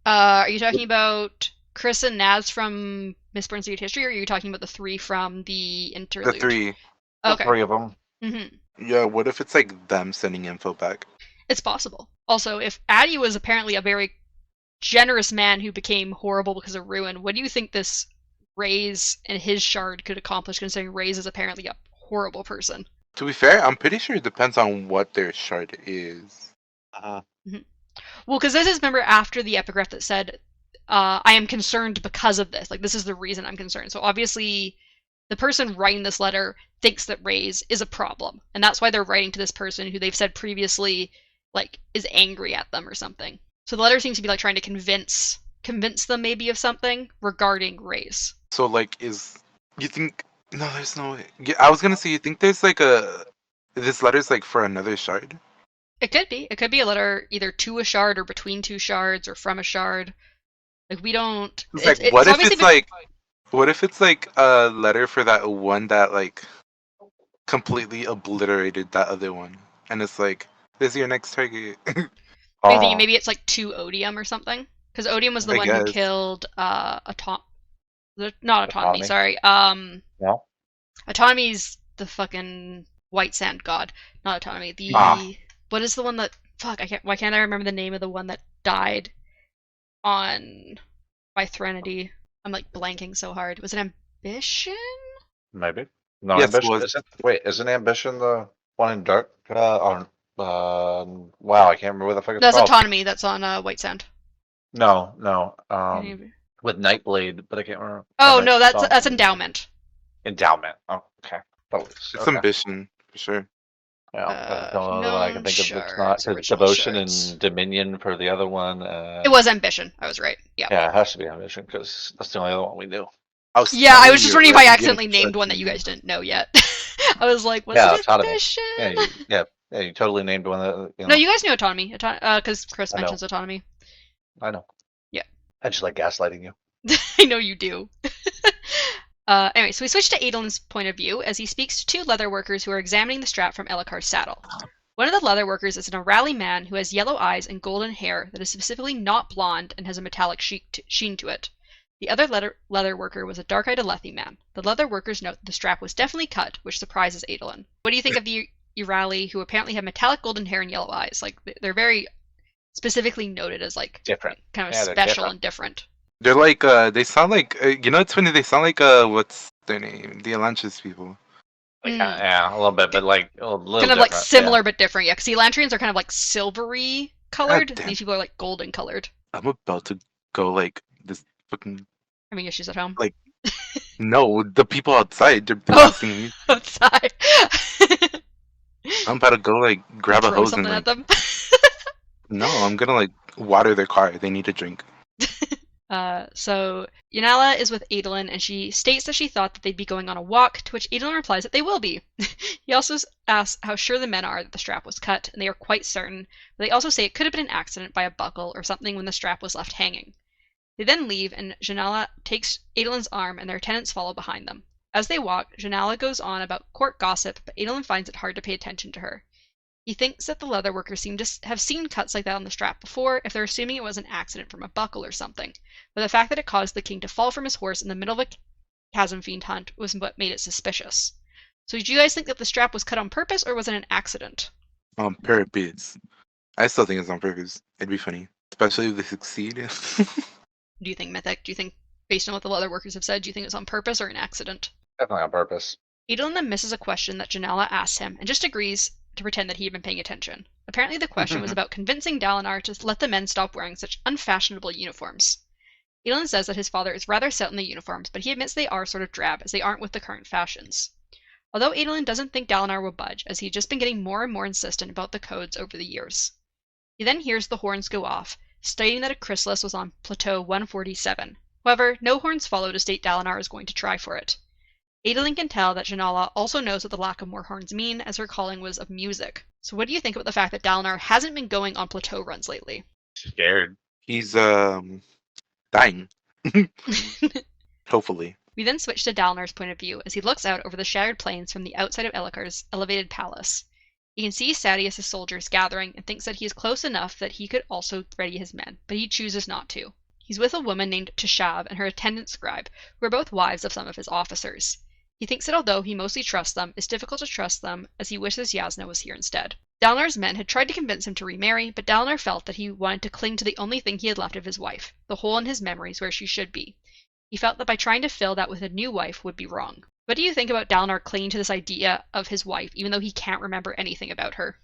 Are you talking about Chris and Naz from Miss Burnseed History, or are you talking about the three from the interlude? The three. Okay. The three of them. Mm-hmm. Yeah, what if it's like them sending info back? It's possible. Also, if Addy was apparently a very generous man who became horrible because of Ruin, what do you think this Reyes and his shard could accomplish, considering Reyes is apparently a horrible person? To be fair, I'm pretty sure it depends on what their shard is. Uh-huh. Mm-hmm. Well, because this is, remember, after the epigraph that said, I am concerned because of this. Like, this is the reason I'm concerned. So obviously, the person writing this letter thinks that Reyes is a problem. And that's why they're writing to this person who they've said previously, like, is angry at them or something. So the letter seems to be, like, trying to convince them maybe of something regarding Reyes. So, like, you think, no, there's no way. Yeah, I was gonna say, you think there's like this letter's like for another shard? It could be. It could be a letter either to a shard or between two shards or from a shard. Like, we don't. It's like, what if obviously it's like, what if it's like a letter for that one that like completely obliterated that other one, and it's like, this is your next target. Are you thinking maybe it's like to Odium or something? Because Odium was the I one who guess. killed not Autonomy, Autonomy. sorry. No. Autonomy's the fucking white sand god, not Autonomy. The what is the one that why can't I remember the name of the one that died on by Threnody? I'm like blanking so hard. Was it Ambition? Maybe. No, Yes, it Ambition was. isn't Ambition the one in Dark? Wow, I can't remember what the fuck it's That's called. Autonomy. That's on White Sand. No. With Nightblade, but I can't remember. Oh no, that's Endowment. Endowment. Oh, okay. It's Ambition for sure. Yeah, that's the only one I can think of that's not, because original Devotion shards. and Dominion for the other one. It was Ambition. I was right. Yeah. Yeah, it has to be Ambition, because that's the only other one we knew. I was just wondering if I accidentally named one that you guys didn't know yet. I was like, was it Ambition? Yeah, you totally named one that. No, you guys knew Autonomy, because Chris mentions Autonomy. I know. Yeah. I just like gaslighting you. I know you do. Anyway, so we switch to Adelon's point of view as he speaks to two leather workers who are examining the strap from Elikar's saddle. One of the leather workers is an Arali man who has yellow eyes and golden hair that is specifically not blonde and has a metallic sheen to it. The other leather worker was a dark-eyed Alethi man. The leather workers note that the strap was definitely cut, which surprises Adolin. What do you think of the Urali, who apparently have metallic golden hair and yellow eyes? Like, they're very specifically noted as, like, Different. kind of Yeah, they're special different. and different. They're like, they sound like, it's funny, they sound like, what's their name? The Atlantis people. Like, yeah, a little bit, but like a little kind of different. like similar but different. Yeah, because the Elantrians are kind of like silvery colored. damn. These people are like golden colored. I'm about to go like this fucking. Having issues at home. Like, no, the people outside, they're blasting me. Outside. I'm about to go like grab a Throw hose and something like. at them. No, I'm gonna like water their car. They need a drink. So Yanala is with Adolin, and she states that she thought that they'd be going on a walk, to which Adolin replies that they will be. He also asks how sure the men are that the strap was cut, and they are quite certain, but they also say it could have been an accident by a buckle or something when the strap was left hanging. They then leave, and Janala takes Adolin's arm, and their attendants follow behind them. As they walk, Janala goes on about court gossip, but Adolin finds it hard to pay attention to her. He thinks that the leather workers seem to have seen cuts like that on the strap before, if they're assuming it was an accident from a buckle or something. But the fact that it caused the king to fall from his horse in the middle of a chasm fiend hunt was what made it suspicious. So do you guys think that the strap was cut on purpose, or was it an accident? On purpose. I still think it's on purpose. It'd be funny. Especially if they succeed. Do you think, Mythic? Do you think, based on what the leather workers have said, do you think it's on purpose or an accident? Definitely on purpose. Adolin then misses a question that Janala asks him, and just agrees to pretend that he had been paying attention. Apparently the question was about convincing Dalinar to let the men stop wearing such unfashionable uniforms. Adolin says that his father is rather set on the uniforms, but he admits they are sort of drab, as they aren't with the current fashions. Although Adolin doesn't think Dalinar will budge, as he's just been getting more and more insistent about the codes over the years. He then hears the horns go off, stating that a chrysalis was on Plateau 147. However, no horns follow to state Dalinar is going to try for it. Adolin can tell that Janala also knows what the lack of more horns mean, as her calling was of music. So what do you think about the fact that Dalinar hasn't been going on plateau runs lately? Scared. He's dying. Hopefully. We then switch to Dalinar's point of view as he looks out over the shattered plains from the outside of Elhokar's elevated palace. He can see Sadeas' soldiers gathering and thinks that he is close enough that he could also ready his men, but he chooses not to. He's with a woman named Tashav and her attendant scribe, who are both wives of some of his officers. He thinks that although he mostly trusts them, it's difficult to trust them, as he wishes Yasna was here instead. Dalinar's men had tried to convince him to remarry, but Dalinar felt that he wanted to cling to the only thing he had left of his wife, the hole in his memories where she should be. He felt that by trying to fill that with a new wife would be wrong. What do you think about Dalinar clinging to this idea of his wife, even though he can't remember anything about her?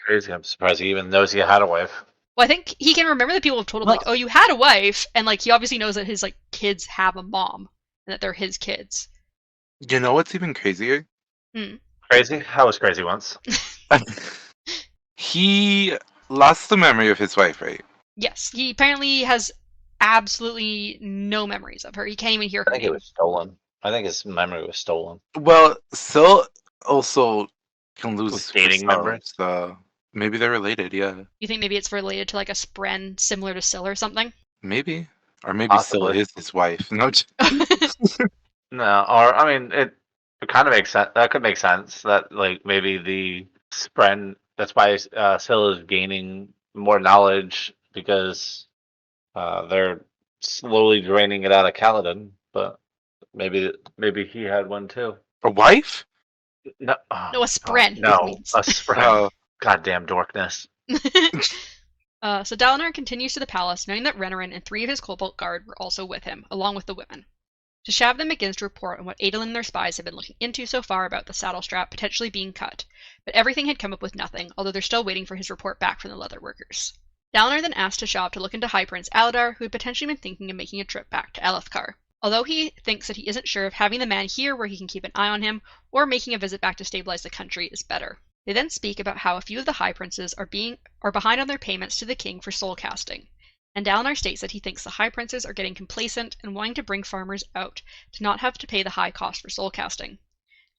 Crazy. I'm surprised he even knows he had a wife. Well, I think he can remember that people have told him, like, oh, you had a wife, and, like, he obviously knows that his, like, kids have a mom, and that they're his kids. You know what's even crazier? Crazy? I was crazy once. He lost the memory of his wife, right? Yes, he apparently has absolutely no memories of her. He can't even hear her I think name. it was stolen. I think his memory was stolen. Well, Syl also can lose Dating memories. So maybe they're related, yeah. You think maybe it's related to, like, a spren similar to Syl or something? Maybe. Or maybe Possibly. Syl is his wife. No, No, or I mean, it kind of makes sense. That could make sense. That like maybe the Spren. That's why Syl is gaining more knowledge because they're slowly draining it out of Kaladin. But maybe he had one too. a wife? No, No, a spren. No, a Spren. Oh. Goddamn dorkness. So Dalinar continues to the palace, knowing that Renarin and 3 of his Cobalt Guard were also with him, along with the women. Tashav then begins to report on what Adolin and their spies have been looking into so far about the saddle strap potentially being cut, but everything had come up with nothing, although they're still waiting for his report back from the leather workers. Dalinar then asks Tashav to look into High Prince Aladar, who had potentially been thinking of making a trip back to Elhokkar. Although he thinks that he isn't sure if having the man here where he can keep an eye on him, or making a visit back to stabilize the country is better. They then speak about how a few of the High Princes are behind on their payments to the king for soul casting, and Dalinar states that he thinks the High Princes are getting complacent and wanting to bring farmers out to not have to pay the high cost for soul casting.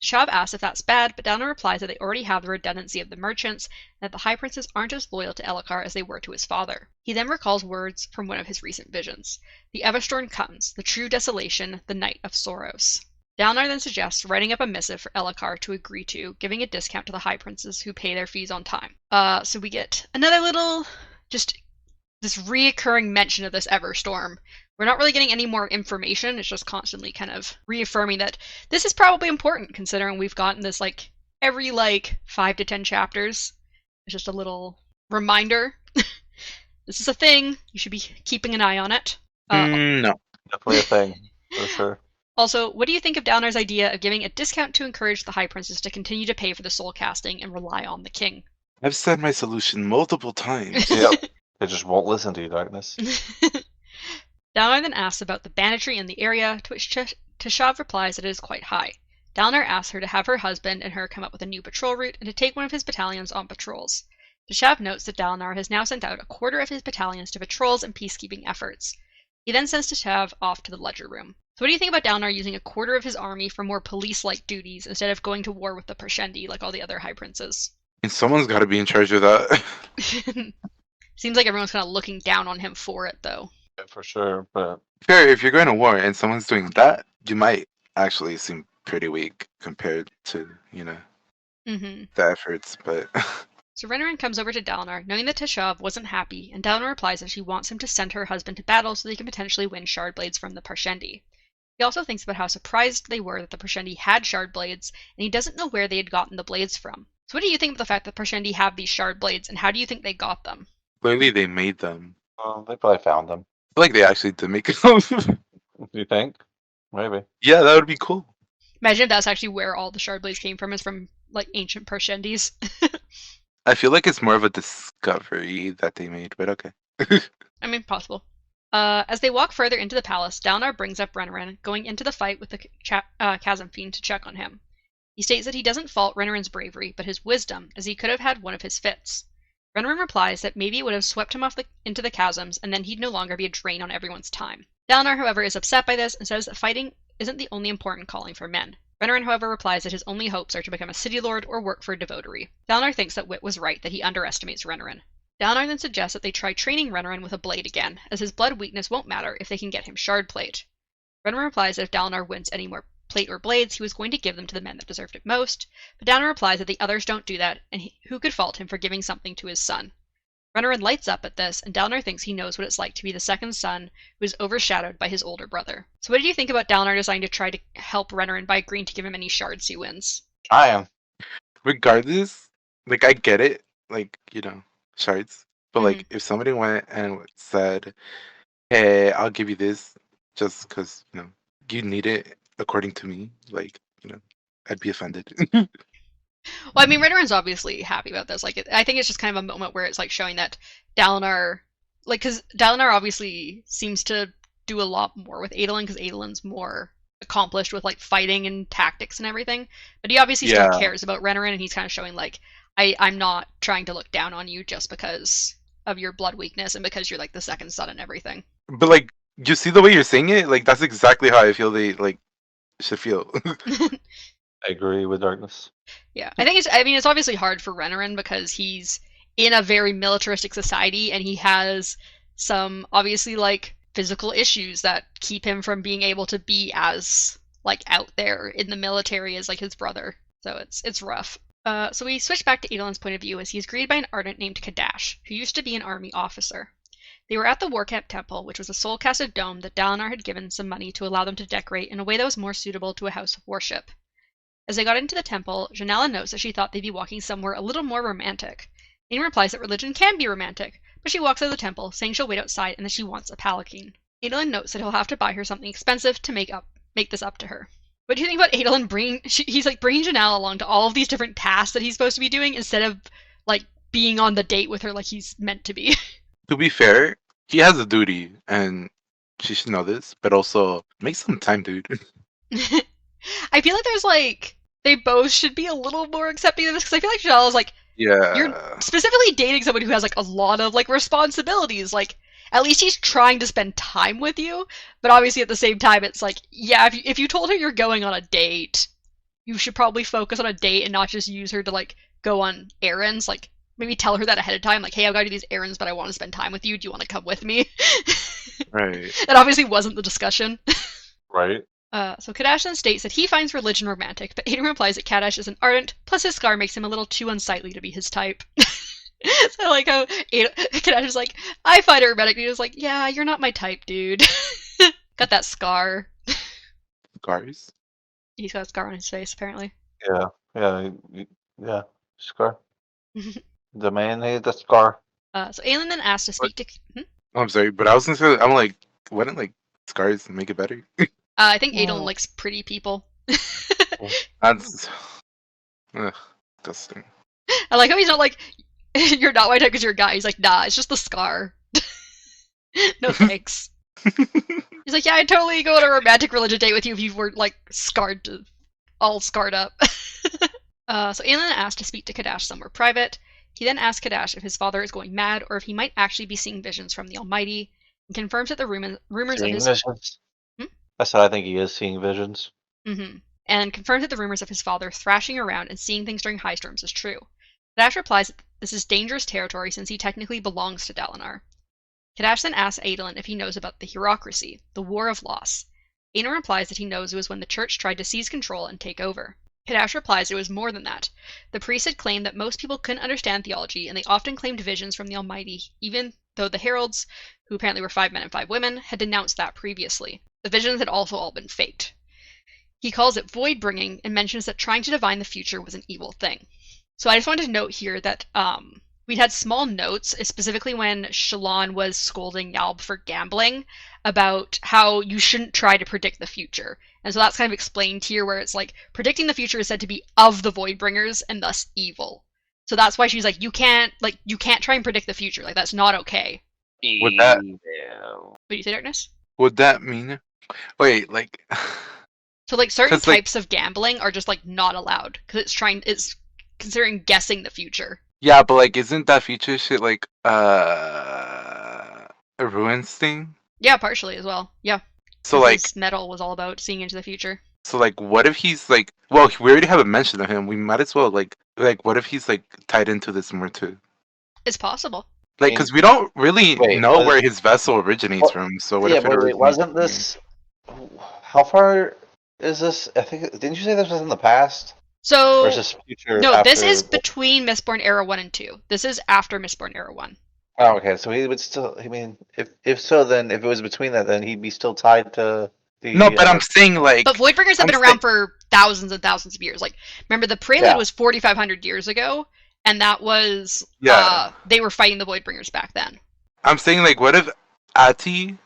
Tashav asks if that's bad, but Dalinar replies that they already have the redundancy of the merchants, and that the High Princes aren't as loyal to Elhokkar as they were to his father. He then recalls words from one of his recent visions. The Everstorm comes, the true desolation, the night of sorrows. Dalinar then suggests writing up a missive for Elhokkar to agree to, giving a discount to the High Princes who pay their fees on time. So we get another little, just this reoccurring mention of this Everstorm, We're not really getting any more information. It's just constantly kind of reaffirming that this is probably important, considering we've gotten this like every 5 to 10 chapters. It's just a little reminder. This is a thing. You should be keeping an eye on it. No. Definitely a thing, for sure. Also, what do you think of Downar's idea of giving a discount to encourage the High Princess to continue to pay for the soul casting and rely on the king? I've said my solution multiple times. Yep. They just won't listen to you, Darkness. Dalinar then asks about the banditry in the area, to which Tashav replies that it is quite high. Dalinar asks her to have her husband and her come up with a new patrol route and to take one of his battalions on patrols. Tashav notes that Dalinar has now sent out a quarter of his battalions to patrols and peacekeeping efforts. He then sends Tashav off to the ledger room. So what do you think about Dalinar using a quarter of his army for more police-like duties instead of going to war with the Parshendi like all the other High Princes? And someone's got to be in charge of that. Seems like everyone's kind of looking down on him for it, though. Yeah, for sure, but Fair, if you're going to war and someone's doing that, you might actually seem pretty weak compared to, the efforts, but... So Renarin comes over to Dalinar, knowing that Tashav wasn't happy, and Dalinar replies that she wants him to send her husband to battle so they can potentially win Shardblades from the Parshendi. He also thinks about how surprised they were that the Parshendi had Shardblades, and he doesn't know where they had gotten the blades from. So what do you think of the fact that Parshendi have these Shardblades, and how do you think they got them? Clearly they made them. they probably found them. I feel like they actually did make them. Do you think? Maybe. Yeah, that would be cool. Imagine if that's actually where all the Shardblades came from, is from, ancient Parshendis. I feel like it's more of a discovery that they made, but okay. I mean, possible. As they walk further into the palace, Dalinar brings up Renarin, going into the fight with the Chasm Fiend to check on him. He states that he doesn't fault Renarin's bravery, but his wisdom, as he could have had one of his fits. Renarin replies that maybe it would have swept him off into the chasms, and then he'd no longer be a drain on everyone's time. Dalinar, however, is upset by this and says that fighting isn't the only important calling for men. Renarin, however, replies that his only hopes are to become a city lord or work for a devotary. Dalinar thinks that Wit was right, that he underestimates Renarin. Dalinar then suggests that they try training Renarin with a blade again, as his blood weakness won't matter if they can get him shard plate. Renarin replies that if Dalinar wins any more plate or blades, he was going to give them to the men that deserved it most, but Dalinar replies that the others don't do that, and who could fault him for giving something to his son? Renarin lights up at this, and Dalinar thinks he knows what it's like to be the second son who is overshadowed by his older brother. So what did you think about Dalinar deciding to try to help Renarin by agreeing to give him any shards he wins? I am. Regardless, I get it, shards. But, if somebody went and said, hey, I'll give you this just because, you need it according to me, I'd be offended. Well, I mean, Renarin's obviously happy about this. I think it's just kind of a moment where it's showing that Dalinar, because Dalinar obviously seems to do a lot more with Adolin, because Adolin's more accomplished with fighting and tactics and everything. But he obviously still cares about Renarin, and he's kind of showing I'm not trying to look down on you just because of your blood weakness and because you're the second son and everything. But you see the way you're saying it, that's exactly how I feel they should feel. I agree with Darkness. Yeah, I think it's obviously hard for Renarin because he's in a very militaristic society and he has some obviously physical issues that keep him from being able to be as out there in the military as his brother. So it's rough. So we switch back to Adolin's point of view as he's greeted by an Ardent named Kadash, who used to be an army officer. They were at the Warcamp Temple, which was a soul-casted dome that Dalinar had given some money to allow them to decorate in a way that was more suitable to a house of worship. As they got into the temple, Janella notes that she thought they'd be walking somewhere a little more romantic. Aiden replies that religion can be romantic, but she walks out of the temple, saying she'll wait outside and that she wants a palanquin. Adolin notes that he'll have to buy her something expensive to make this up to her. What do you think about Adolin bringing Janelle along to all of these different tasks that he's supposed to be doing instead of being on the date with her like he's meant to be? To be fair, he has a duty, and she should know this, but also make some time, dude. I feel like there's they both should be a little more accepting of this, because I feel like Janella's yeah, you're specifically dating someone who has a lot of responsibilities. At least he's trying to spend time with you, but obviously at the same time it's yeah, if you told her you're going on a date, you should probably focus on a date and not just use her to go on errands. Maybe tell her that ahead of time, hey, I've got to do these errands, but I want to spend time with you. Do you want to come with me? Right. That obviously wasn't the discussion. Right. So Kadash then states that he finds religion romantic, but Aiden replies that Kadash is an Ardent, plus his scar makes him a little too unsightly to be his type. So I like how Kadash is like, I find it romantic. And he was like, yeah, you're not my type, dude. Got that scar. Scars? He's got a scar on his face, apparently. Yeah. Scar. The man hated the scar. So Aelin then asked to speak to... Oh, I'm sorry, but I was gonna say, I'm like, wouldn't like scars make it better? I think Aelin likes pretty people. That's disgusting. I like how he's not like, you're not my type because you're a guy. He's like, nah, it's just the scar. No thanks. He's like, yeah, I'd totally go on a romantic religion date with you if you weren't like all scarred up. So Aelin asked to speak to Kadash somewhere private. He then asks Kadash if his father is going mad or if he might actually be seeing visions from the Almighty, and confirms that the rumors of his visions. I said I think he is seeing visions. And confirms that the rumors of his father thrashing around and seeing things during high storms is true. Kadash replies that this is dangerous territory since he technically belongs to Dalinar. Kadash then asks Adolin if he knows about the Hierocracy, the War of Loss. Aelin replies that he knows it was when the Church tried to seize control and take over. Kadash replies it was more than that. The priests had claimed that most people couldn't understand theology, and they often claimed visions from the Almighty, even though the heralds, who apparently were 5 men and 5 women, had denounced that previously. The visions had also all been faked. He calls it void-bringing and mentions that trying to divine the future was an evil thing. So I just wanted to note here that we'd had small notes, specifically when Shallan was scolding Yalb for gambling, about how you shouldn't try to predict the future. And so that's kind of explained here, where it's like, predicting the future is said to be of the Voidbringers and thus evil. So that's why she's like, you can't try and predict the future. Like, that's not okay. Would that... What do you say, Darkness? Would that mean... Wait, like... So, like, certain types of gambling are just, like, not allowed, because it's considering guessing the future. Yeah, but, like, isn't that future shit, like, a ruins thing? Yeah, partially as well. Yeah. So, like... His metal was all about seeing into the future. So, like, what if he's, like... Well, we already have a mention of him. We might as well, like, what if he's, like, tied into this more, too? It's possible. Like, because we don't really know where his vessel originates from, so what if it wasn't this... How far is this? I think... Didn't you say this was in the past? So... Or is this future No, after... this is between Mistborn Era 1 and 2. This is after Mistborn Era 1. Oh, okay. So he would still... I mean, if so, then if it was between that, then he'd be still tied to... No, but I'm saying, like... But Voidbringers have been around for thousands and thousands of years. Like, remember, the Prelude was 4,500 years ago, and that was... they were fighting the Voidbringers back then. I'm saying, like, what if Ati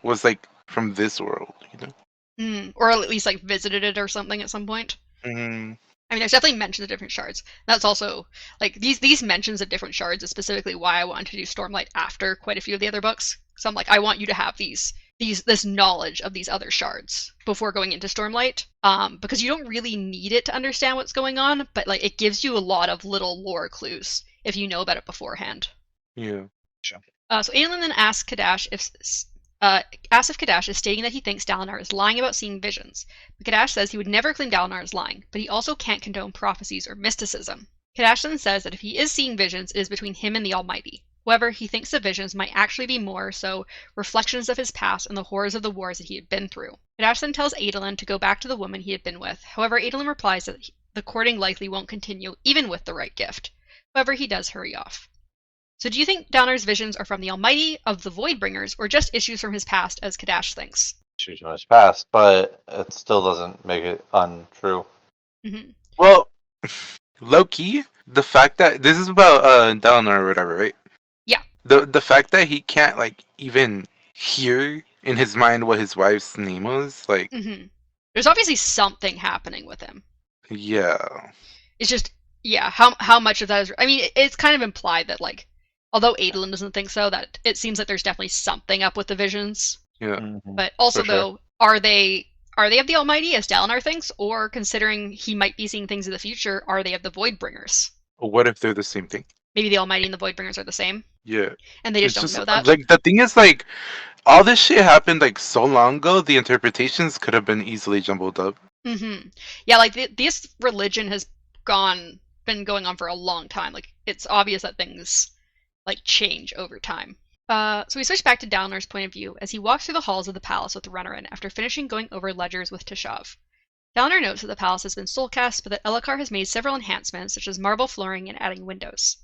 was, like, from this world, you know? Or at least, like, visited it or something at some point. Mm-hmm. I mean, there's definitely mentions of different shards. That's also, like, these mentions of different shards is specifically why I wanted to do Stormlight after quite a few of the other books. So I'm like, I want you to have this knowledge of these other shards before going into Stormlight, because you don't really need it to understand what's going on, but like it gives you a lot of little lore clues if you know about it beforehand. Yeah. Sure. So Aelin then asks Kadash if Kadash is stating that he thinks Dalinar is lying about seeing visions. But Kadash says he would never claim Dalinar is lying, but he also can't condone prophecies or mysticism. Kadash then says that if he is seeing visions, it is between him and the Almighty. However, he thinks the visions might actually be more so reflections of his past and the horrors of the wars that he had been through. Kadash then tells Adolin to go back to the woman he had been with. However, Adolin replies that the courting likely won't continue, even with the right gift. However, he does hurry off. So do you think Dalinar's visions are from the Almighty, of the Voidbringers, or just issues from his past, as Kadash thinks? Issues from his past, but it still doesn't make it untrue. Mm-hmm. Well, low-key, the fact that... This is about Dalinar or whatever, right? Yeah. The fact that he can't, like, even hear in his mind what his wife's name was, like... Mm-hmm. There's obviously something happening with him. Yeah. It's just, yeah, how much of that is... I mean, it's kind of implied that, like, although Adolin doesn't think so, that it seems like there's definitely something up with the visions. Yeah. Mm-hmm. But also, though, are they of the Almighty, as Dalinar thinks, or considering he might be seeing things in the future, are they of the Voidbringers? What if they're the same thing? Maybe the Almighty and the Voidbringers are the same? Yeah. And they just don't know that? Like, the thing is, like, all this shit happened, like, so long ago, the interpretations could have been easily jumbled up. Mm-hmm. Yeah, like, this religion has been going on for a long time. Like, it's obvious that things, like, change over time. So we switch back to Dalinar's point of view as he walks through the halls of the palace with the Runnerin after finishing going over ledgers with Tashav. Dalinar notes that the palace has been soulcast, but that Elhokar has made several enhancements, such as marble flooring and adding windows.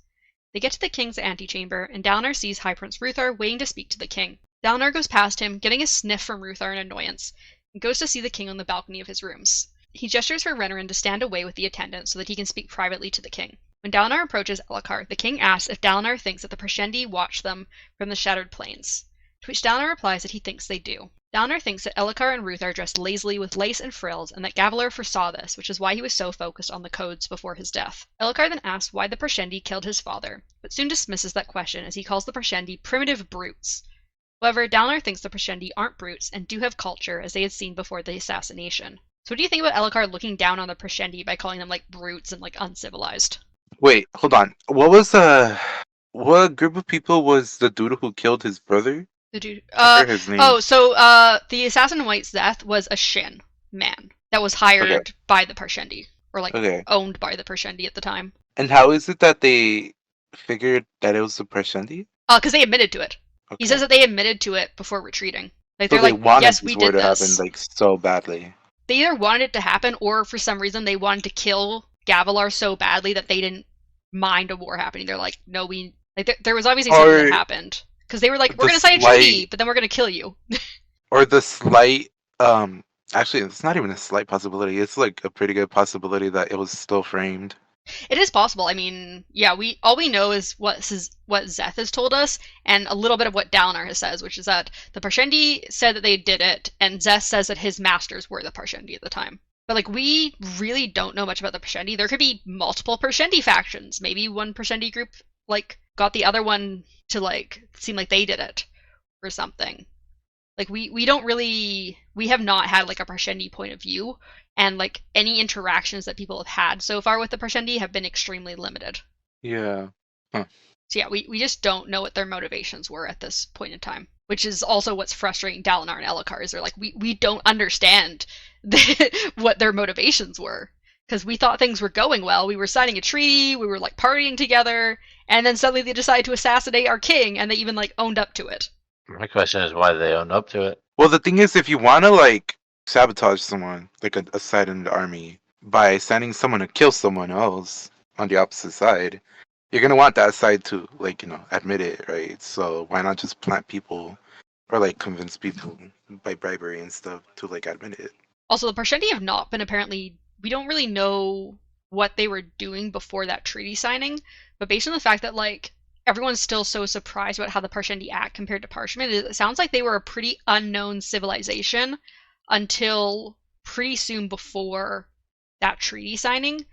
They get to the king's antechamber, and Dalinar sees High Prince Ruthar waiting to speak to the king. Dalinar goes past him, getting a sniff from Ruthar in annoyance, and goes to see the king on the balcony of his rooms. He gestures for Renarin to stand away with the attendant so that he can speak privately to the king. When Dalinar approaches Elhokar, the king asks if Dalinar thinks that the Parshendi watched them from the Shattered Plains, to which Dalinar replies that he thinks they do. Dalinar thinks that Elhokar and Ruth are dressed lazily with lace and frills, and that Gavilar foresaw this, which is why he was so focused on the codes before his death. Elhokar then asks why the Parshendi killed his father, but soon dismisses that question as he calls the Parshendi primitive brutes. However, Dalinar thinks the Parshendi aren't brutes and do have culture, as they had seen before the assassination. So what do you think about Elhokar looking down on the Parshendi by calling them like brutes and like uncivilized? Wait, hold on. What group of people was the dude who killed his brother? The dude. I forget his name. The assassin in White's death was a Shin man that was hired by the Parshendi, or like owned by the Parshendi at the time. And how is it that they figured that it was the Parshendi? Because they admitted to it. Okay. He says that they admitted to it before retreating. Like so they're like, wanted yes, this we war did to this. happen like so badly. They either wanted it to happen, or for some reason they wanted to kill Gavilar so badly that they didn't mind a war happening. They're like, no, there was obviously something that happened. Because they were like, we're going to sign a treaty, but then we're going to kill you. Or the slight, actually, it's not even a slight possibility. It's like a pretty good possibility that it was still framed. It is possible. I mean, yeah, all we know is what Szeth has told us, and a little bit of what Dalinar has says, which is that the Parshendi said that they did it, and Szeth says that his masters were the Parshendi at the time. But like, we really don't know much about the Parshendi. There could be multiple Parshendi factions. Maybe one Parshendi group like got the other one to like seem like they did it or something. Like we have not had like a Parshendi point of view, and like any interactions that people have had so far with the Parshendi have been extremely limited. Yeah. Huh. So yeah, we just don't know what their motivations were at this point in time, which is also what's frustrating Dalinar and Elhokar. Is they're like, we don't understand what their motivations were, because we thought things were going well. We were signing a treaty, we were like partying together, and then suddenly they decided to assassinate our king, and they even like owned up to it. My question is why they owned up to it. Well, the thing is, if you want to like sabotage someone, like a side in the army, by sending someone to kill someone else on the opposite side, you're gonna want that side to like admit it, right? So why not just plant people or like convince people by bribery and stuff to like admit it? Also, the Parshendi have not been apparently. We don't really know what they were doing before that treaty signing, but based on the fact that like everyone's still so surprised about how the Parshendi act compared to Parchment, it sounds like they were a pretty unknown civilization until pretty soon before that treaty signing.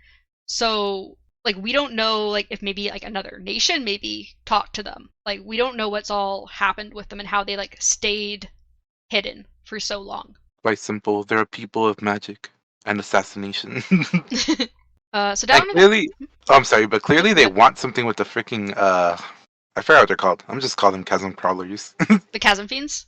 So like we don't know like if maybe like another nation maybe talked to them. Like we don't know what's all happened with them and how they like stayed hidden for so long. Quite simple. They're a people of magic and assassination. So down I'm sorry, but clearly they want something with the freaking I forgot what they're called. I'm just calling them chasm crawlers. The chasm fiends?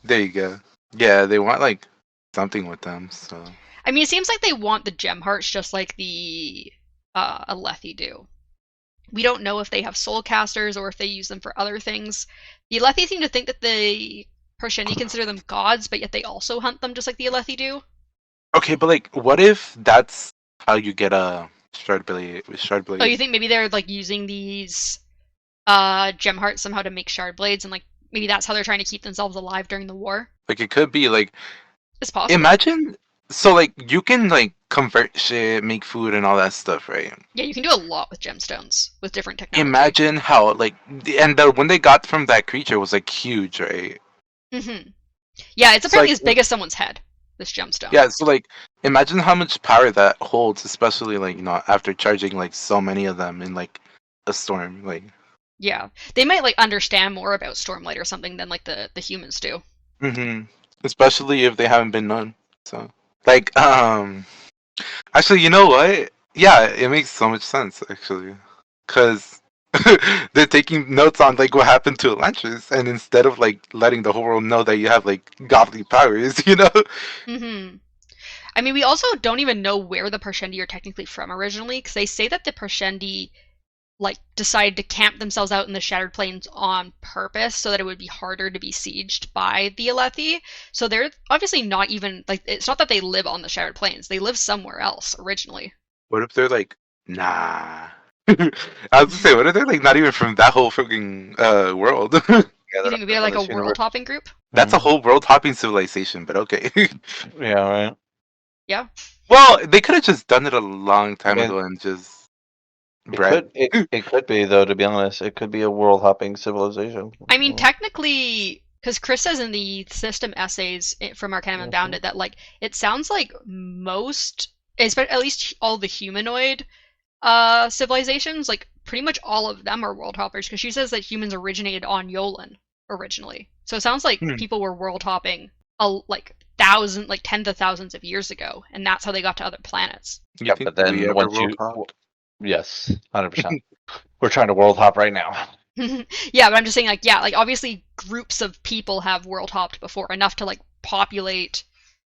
There you go. Yeah, they want like something with them, so I mean, it seems like they want the gem hearts just like the Alethi do. We don't know if they have soul casters or if they use them for other things. The Alethi seem to think that the Parshendi consider them gods, but yet they also hunt them just like the Alethi do. Okay, but like, what if that's how you get a Shardblade? Oh, you think maybe they're like using these gem hearts somehow to make shard blades, and like maybe that's how they're trying to keep themselves alive during the war? Like, it could be like, it's possible. Imagine, so like you can like convert shit, make food, and all that stuff, right? Yeah, you can do a lot with gemstones with different technology. Imagine how like, and the one they got from that creature was like huge, right? Mm-hmm. Yeah, it's apparently as big as someone's head. This gemstone. Yeah, so like, imagine how much power that holds, especially like after charging like so many of them in like a storm, like. Yeah, they might like understand more about Stormlight or something than like the humans do. Mm-hmm. Especially if they haven't been known. So like, actually, you know what? Yeah, it makes so much sense actually, because they're taking notes on like what happened to Elantris, and instead of like letting the whole world know that you have like godly powers, Mm-hmm. I mean, we also don't even know where the Parshendi are technically from originally, because they say that the Parshendi like decided to camp themselves out in the Shattered Plains on purpose so that it would be harder to be sieged by the Alethi. So they're obviously not even like, it's not that they live on the Shattered Plains. They live somewhere else originally. What if they're like, nah, I was gonna say, what if they're like not even from that whole freaking world? Yeah, You think maybe like a this universe. world hopping group? That's a whole world hopping civilization, but okay. Yeah, right. Yeah. Well, they could have just done it a long time mean, ago and just It bred. could it could be though, to be honest. It could be a world hopping civilization. I mean, technically, because Chris says in the system essays from Arcanum Unbounded that like it sounds like most, at least all the humanoid civilizations, like pretty much all of them are world hoppers. Because she says that humans originated on Yolan originally, so it sounds like people were world hopping like tens of thousands of years ago, and that's how they got to other planets. You Yeah, think but we then ever once world you, hop? yes, 100%. We're trying to world hop right now. Yeah, but I'm just saying, like, yeah, like obviously groups of people have world hopped before, enough to like populate,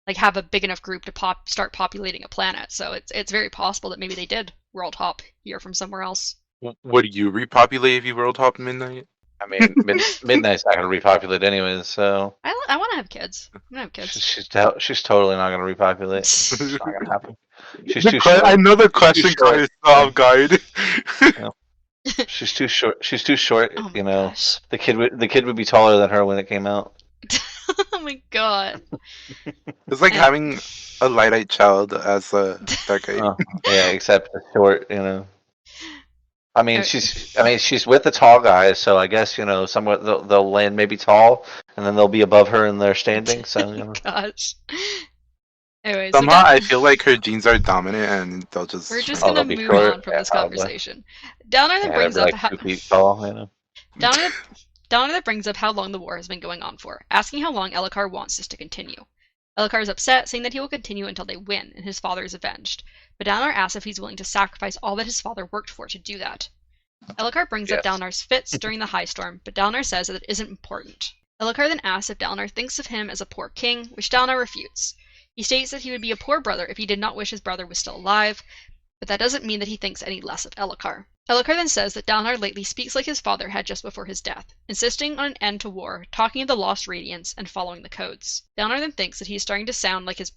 like have a big enough group to start populating a planet. So it's very possible that maybe they did world hop here from somewhere else. Would you repopulate if you world hop midnight? I mean, Midnight's not going to repopulate anyways, so I want to have kids. I'm gonna have kids. she's totally not going to repopulate. It's not going to happen. She's The too short. I know the question caught short. yourself off guard. She's too short. She's too short. Oh my You know, gosh. the kid would be taller than her when it came out. Oh my god. It's like having a light-eyed child as a dark-eyed. Yeah, except short. You know. I mean, she's with the tall guys, so I guess somewhere they'll land maybe tall, and then they'll be above her in their standing. So Gosh. Anyway, Somehow so I feel like her genes are dominant, and they'll just. we're just Oh, gonna they'll be move short. on from Yeah, this probably. conversation. Downer then yeah, brings they're up like 2 feet tall. You know. Downer that brings up how long the war has been going on for, asking how long Elhokar wants this to continue. Elhokar is upset, saying that he will continue until they win and his father is avenged. But Downer asks if he's willing to sacrifice all that his father worked for to do that. Elhokar brings up Dalnar's fits during the high storm, but Dalnar says that it isn't important. Elhokar then asks if Dalnar thinks of him as a poor king, which Dalnar refutes. He states that he would be a poor brother if he did not wish his brother was still alive, but that doesn't mean that he thinks any less of Elhokar. Elhokar then says that Dalnar lately speaks like his father had just before his death, insisting on an end to war, talking of the lost radiance, and following the codes. Dalnar then thinks that he's starting to sound like his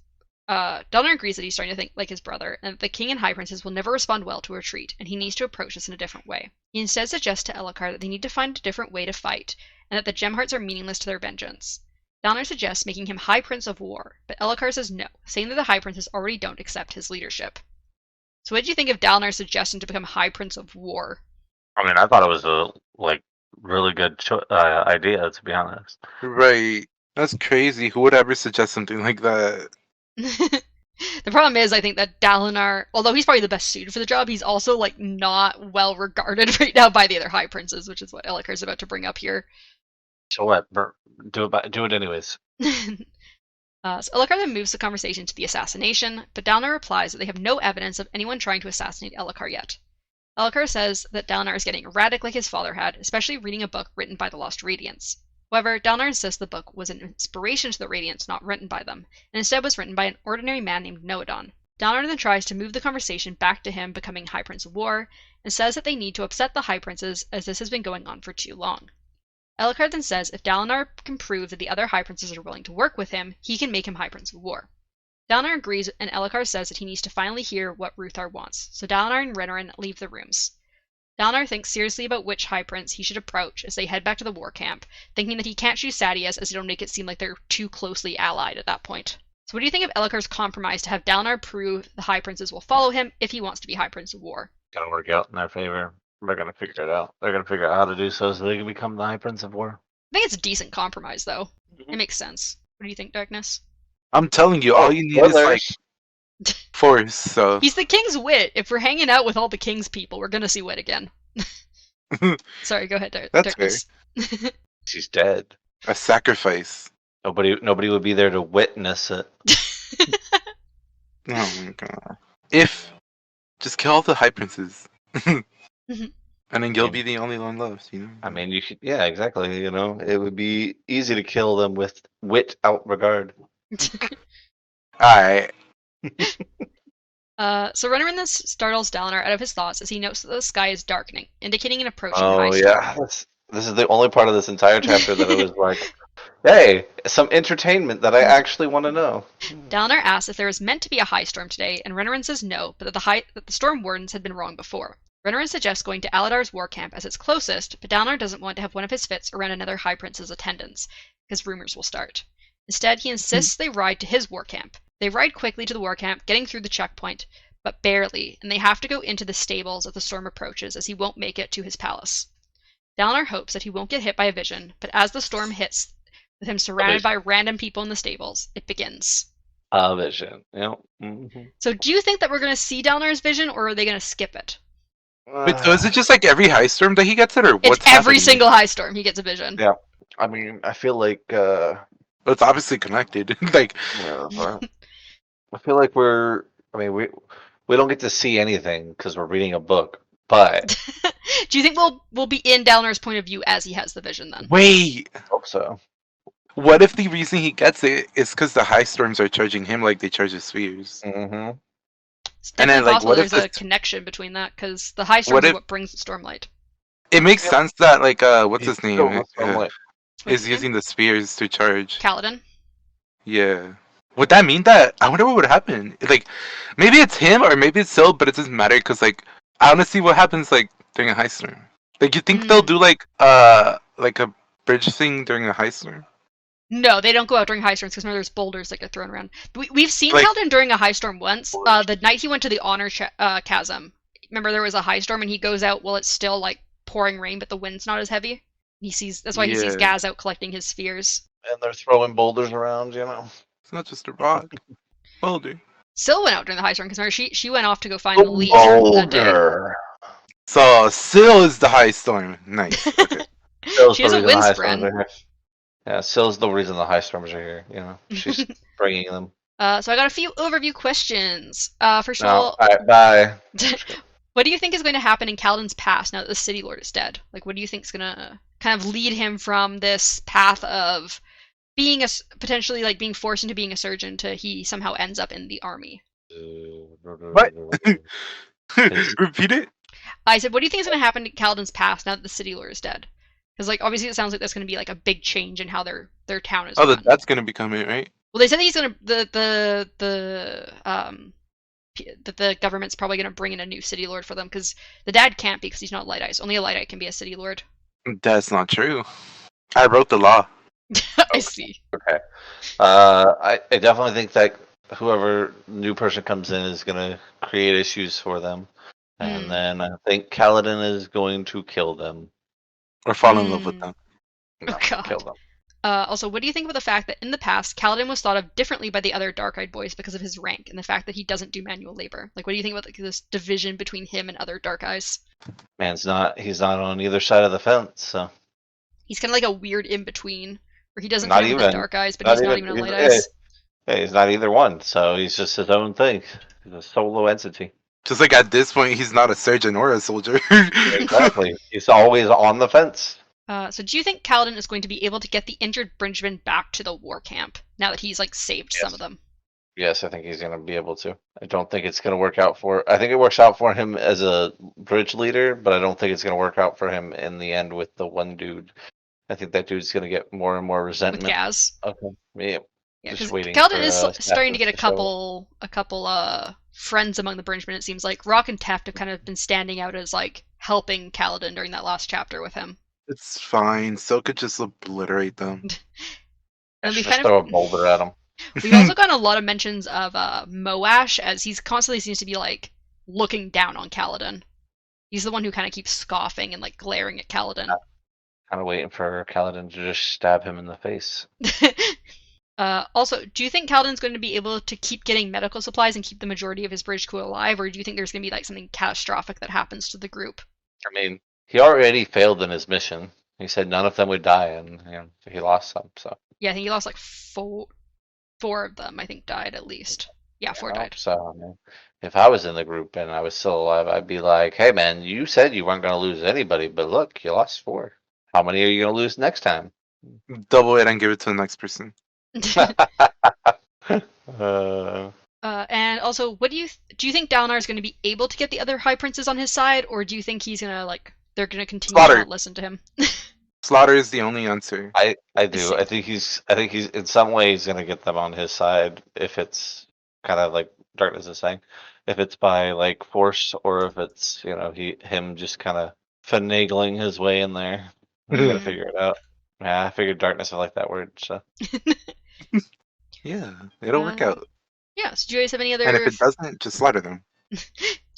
Dalnar agrees that he's starting to think like his brother, and that the king and high princes will never respond well to a retreat, and he needs to approach this in a different way. He instead suggests to Elhokar that they need to find a different way to fight, and that the gem hearts are meaningless to their vengeance. Dalnar suggests making him High Prince of War, but Elhokar says no, saying that the High Princes already don't accept his leadership. So what did you think of Dalnar's suggestion to become High Prince of War? I mean, I thought it was a really good idea, to be honest. Right. That's crazy. Who would ever suggest something like that? The problem is, I think that Dalinar, although he's probably the best suited for the job, he's also like not well regarded right now by the other High Princes, which is what Elhokar's about to bring up here. So what? Do it anyways. So Elhokar then moves the conversation to the assassination, but Dalinar replies that they have no evidence of anyone trying to assassinate Elhokar yet. Elhokar says that Dalinar is getting erratic like his father had, especially reading a book written by the Lost Radiance. However, Dalinar insists the book was an inspiration to the Radiance, not written by them, and instead was written by an ordinary man named Noadon. Dalinar then tries to move the conversation back to him becoming High Prince of War, and says that they need to upset the High Princes as this has been going on for too long. Elhokar then says if Dalinar can prove that the other High Princes are willing to work with him, he can make him High Prince of War. Dalinar agrees, and Elhokar says that he needs to finally hear what Ruthar wants, so Dalinar and Renarin leave the rooms. Dalinar thinks seriously about which High Prince he should approach as they head back to the war camp, thinking that he can't choose Sadeas as it'll make it seem like they're too closely allied at that point. So what do you think of Elhokar's compromise to have Dalinar prove the High Princes will follow him if he wants to be High Prince of War? Gotta work out in their favor. They're gonna figure it out. They're gonna figure out how to do so they can become the High Prince of War. I think it's a decent compromise, though. It makes sense. What do you think, Darkness? I'm telling you, all you need is like force. So he's the king's wit. If we're hanging out with all the king's people, we're gonna see wit again. Sorry, go ahead, Darkness. That's fair. She's dead. A sacrifice. Nobody would be there to witness it. Oh my god. If just kill all the High Princes. And then you'll be the only one left, you know? I mean, you should, yeah, exactly. It would be easy to kill them with wit out regard. Alright. So Renarin then startles Dalinar out of his thoughts as he notes that the sky is darkening, indicating an approaching Oh, high storm. yeah. This is the only part of this entire chapter that I was like, hey, some entertainment that I actually want to know. Dalinar asks if there is meant to be a high storm today, and Renarin says no, but that the storm wardens had been wrong before. Renarin suggests going to Aladar's war camp as it's closest, but Dalinar doesn't want to have one of his fits around another High Prince's attendants, because rumors will start. Instead, he insists they ride to his war camp. They ride quickly to the war camp, getting through the checkpoint, but barely, and they have to go into the stables as the storm approaches, as he won't make it to his palace. Dalinar hopes that he won't get hit by a vision, but as the storm hits, with him surrounded by random people in the stables, it begins. A vision, yep. Mm-hmm. So do you think that we're going to see Dalinar's vision, or are they going to skip it? Wait, so is it just like every high storm that he gets it, or what's It's every happening? single high storm he gets a vision. Yeah. I mean, I feel like It's obviously connected. Like, I feel like we don't get to see anything because we're reading a book. But do you think we'll be in Dalinar's point of view as he has the vision then? wait, I hope so. what if the reason he gets it is because the high storms are charging him like they charge the spheres? Mm-hmm. It's And definitely then, like, possible what if there's a this- connection between that, because the high storms What are if- what brings the stormlight. It makes sense that like what's his name Still, I'm like, is using the spears to charge. Kaladin. Yeah. Would that mean that? I wonder what would happen. Like, maybe it's him or maybe it's Syl, but it doesn't matter because like I want to see what happens like during a high storm. Like, you think they'll do like a bridge thing during a high storm? No, they don't go out during high storms because remember there's boulders that get thrown around. We've seen Like- Kaladin during a high storm once. The night he went to the Honor Chasm. Remember there was a high storm and he goes out while it's still like pouring rain, but the wind's not as heavy. That's why he sees Yeah. Gaz out collecting his spheres. and they're throwing boulders around, you know. It's not just a rock. Boulder. Syl went out during the high storm because remember she went off to go find the leech that day. Boulder. So Syl is the high storm. Nice. Okay. Syl's She has the a reason the high wind storms spren. are here. Yeah, Syl's the reason the high storms are here. You know, she's bringing them. So I got a few overview questions. First of No, all, all right, bye. what do you think is going to happen in Kaladin's past now that the City Lord is dead? Like, what do you think is going to kind of lead him from this path of being potentially like being forced into being a surgeon to he somehow ends up in the army? What? Repeat it. I said, what do you think is going to happen to Kaladin's past now that the City Lord is dead? Because like obviously it sounds like there's going to be like a big change in how their town is. Oh, run. that's gonna become it, right? Well, they said that he's gonna that the government's probably gonna bring in a new city lord for them because the dad can't because he's not Light Eyes. Only a Light Eye can be a city lord. That's not true. I wrote the law. I see. Okay. I definitely think that whoever new person comes in is gonna create issues for them, and then I think Kaladin is going to kill them. Or fall in love with them. No, God. kill them. Also, what do you think about the fact that in the past Kaladin was thought of differently by the other Dark-Eyed Boys because of his rank and the fact that he doesn't do manual labor? Like, what do you think about like, this division between him and other Dark Eyes? He's not on either side of the fence, so He's kind of like a weird in between where he doesn't Not fit in with the even. Dark Eyes, but Not he's not even- even a Light he's- Eyes. yeah, he's not either one. So he's just his own thing. He's a solo entity. Just like at this point, he's not a surgeon or a soldier. Exactly. He's always on the fence. So do you think Kaladin is going to be able to get the injured Bridgeman back to the war camp now that he's like saved some of them? Yes, I think he's going to be able to. I don't think it's going to work out for. I think it works out for him as a bridge leader, but I don't think it's going to work out for him in the end with the one dude. I think that dude's going to get more and more With resentment. Gaz. Okay. Yeah. Yeah, Just because waiting Kaladin for, is starting to get a Stafford to show couple friends among the Bridgemen. It seems like Rock and Teft have kind of been standing out as like helping Kaladin during that last chapter with him. It's fine. So could just obliterate them. And we Just kind throw a of boulder at him. we've also gotten a lot of mentions of Moash as he's constantly seems to be like looking down on Kaladin. He's the one who kind of keeps scoffing and like glaring at Kaladin. Kind of waiting for Kaladin to just stab him in the face. Also, do you think Kaladin's going to be able to keep getting medical supplies and keep the majority of his bridge crew alive, or do you think there's going to be like something catastrophic that happens to the group? I mean, he already failed in his mission. He said none of them would die, and he lost some. So Yeah, I think he lost like four of them. I think died at least. Yeah, four died. So I mean, if I was in the group and I was still alive, I'd be like, "Hey, man, you said you weren't going to lose anybody, but look, you lost 4. How many are you going to lose next time?" Double it and give it to the next person. And also, what do you think Dalinar is going to be able to get the other High Princes on his side, or do you think he's gonna they're gonna continue to Slaughter. not listen to him? Slaughter is the only answer. I do. see. I think he's in some ways going to get them on his side if it's kind of like Darkness is saying, if it's by like force or if it's him just kind of finagling his way in there. We gotta figure it out. Yeah, I figured Darkness would like that word. So Yeah, it'll work out. Yeah. So do you guys have any other? And if it doesn't, just slaughter them. Do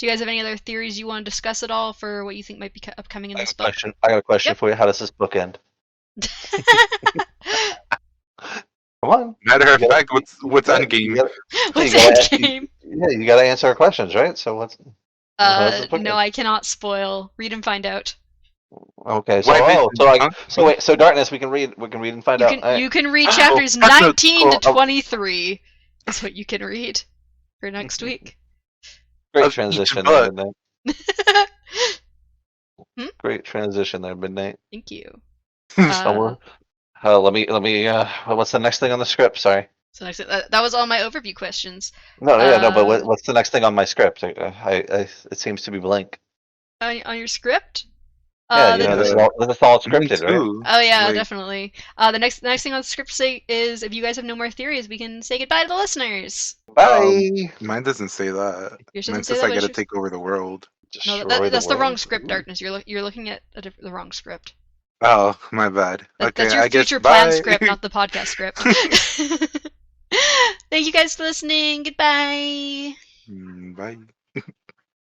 you guys have any other theories you want to discuss at all for what you think might be upcoming in this book? I got a question for you. How does this book end? Come on. Matter of fact, what's Endgame? What's Endgame? Yeah, you gotta answer our questions, right? So what's? No, I cannot spoil. Read and find out. Okay, so so Darkness, we can read and find out. You can read chapters 19 to 23. Is what you can read for next week. Great transition there, Midnight. Great transition there, Midnight. Thank you. Let me. What's the next thing on the script? Sorry. So next, that was all my overview questions. No, but what's the next thing on my script? It seems to be blank. On your script? Yeah, this is all scripted, right? Oh yeah, definitely. The next thing on the script is if you guys have no more theories, we can say goodbye to the listeners. Bye. Mine doesn't say that. Mine says I gotta take over the world. No, that's the wrong script, Darkness. You're looking at the wrong script. Oh, my bad. Okay, that's your future plan script, not the podcast script. Thank you guys for listening. Goodbye. Bye.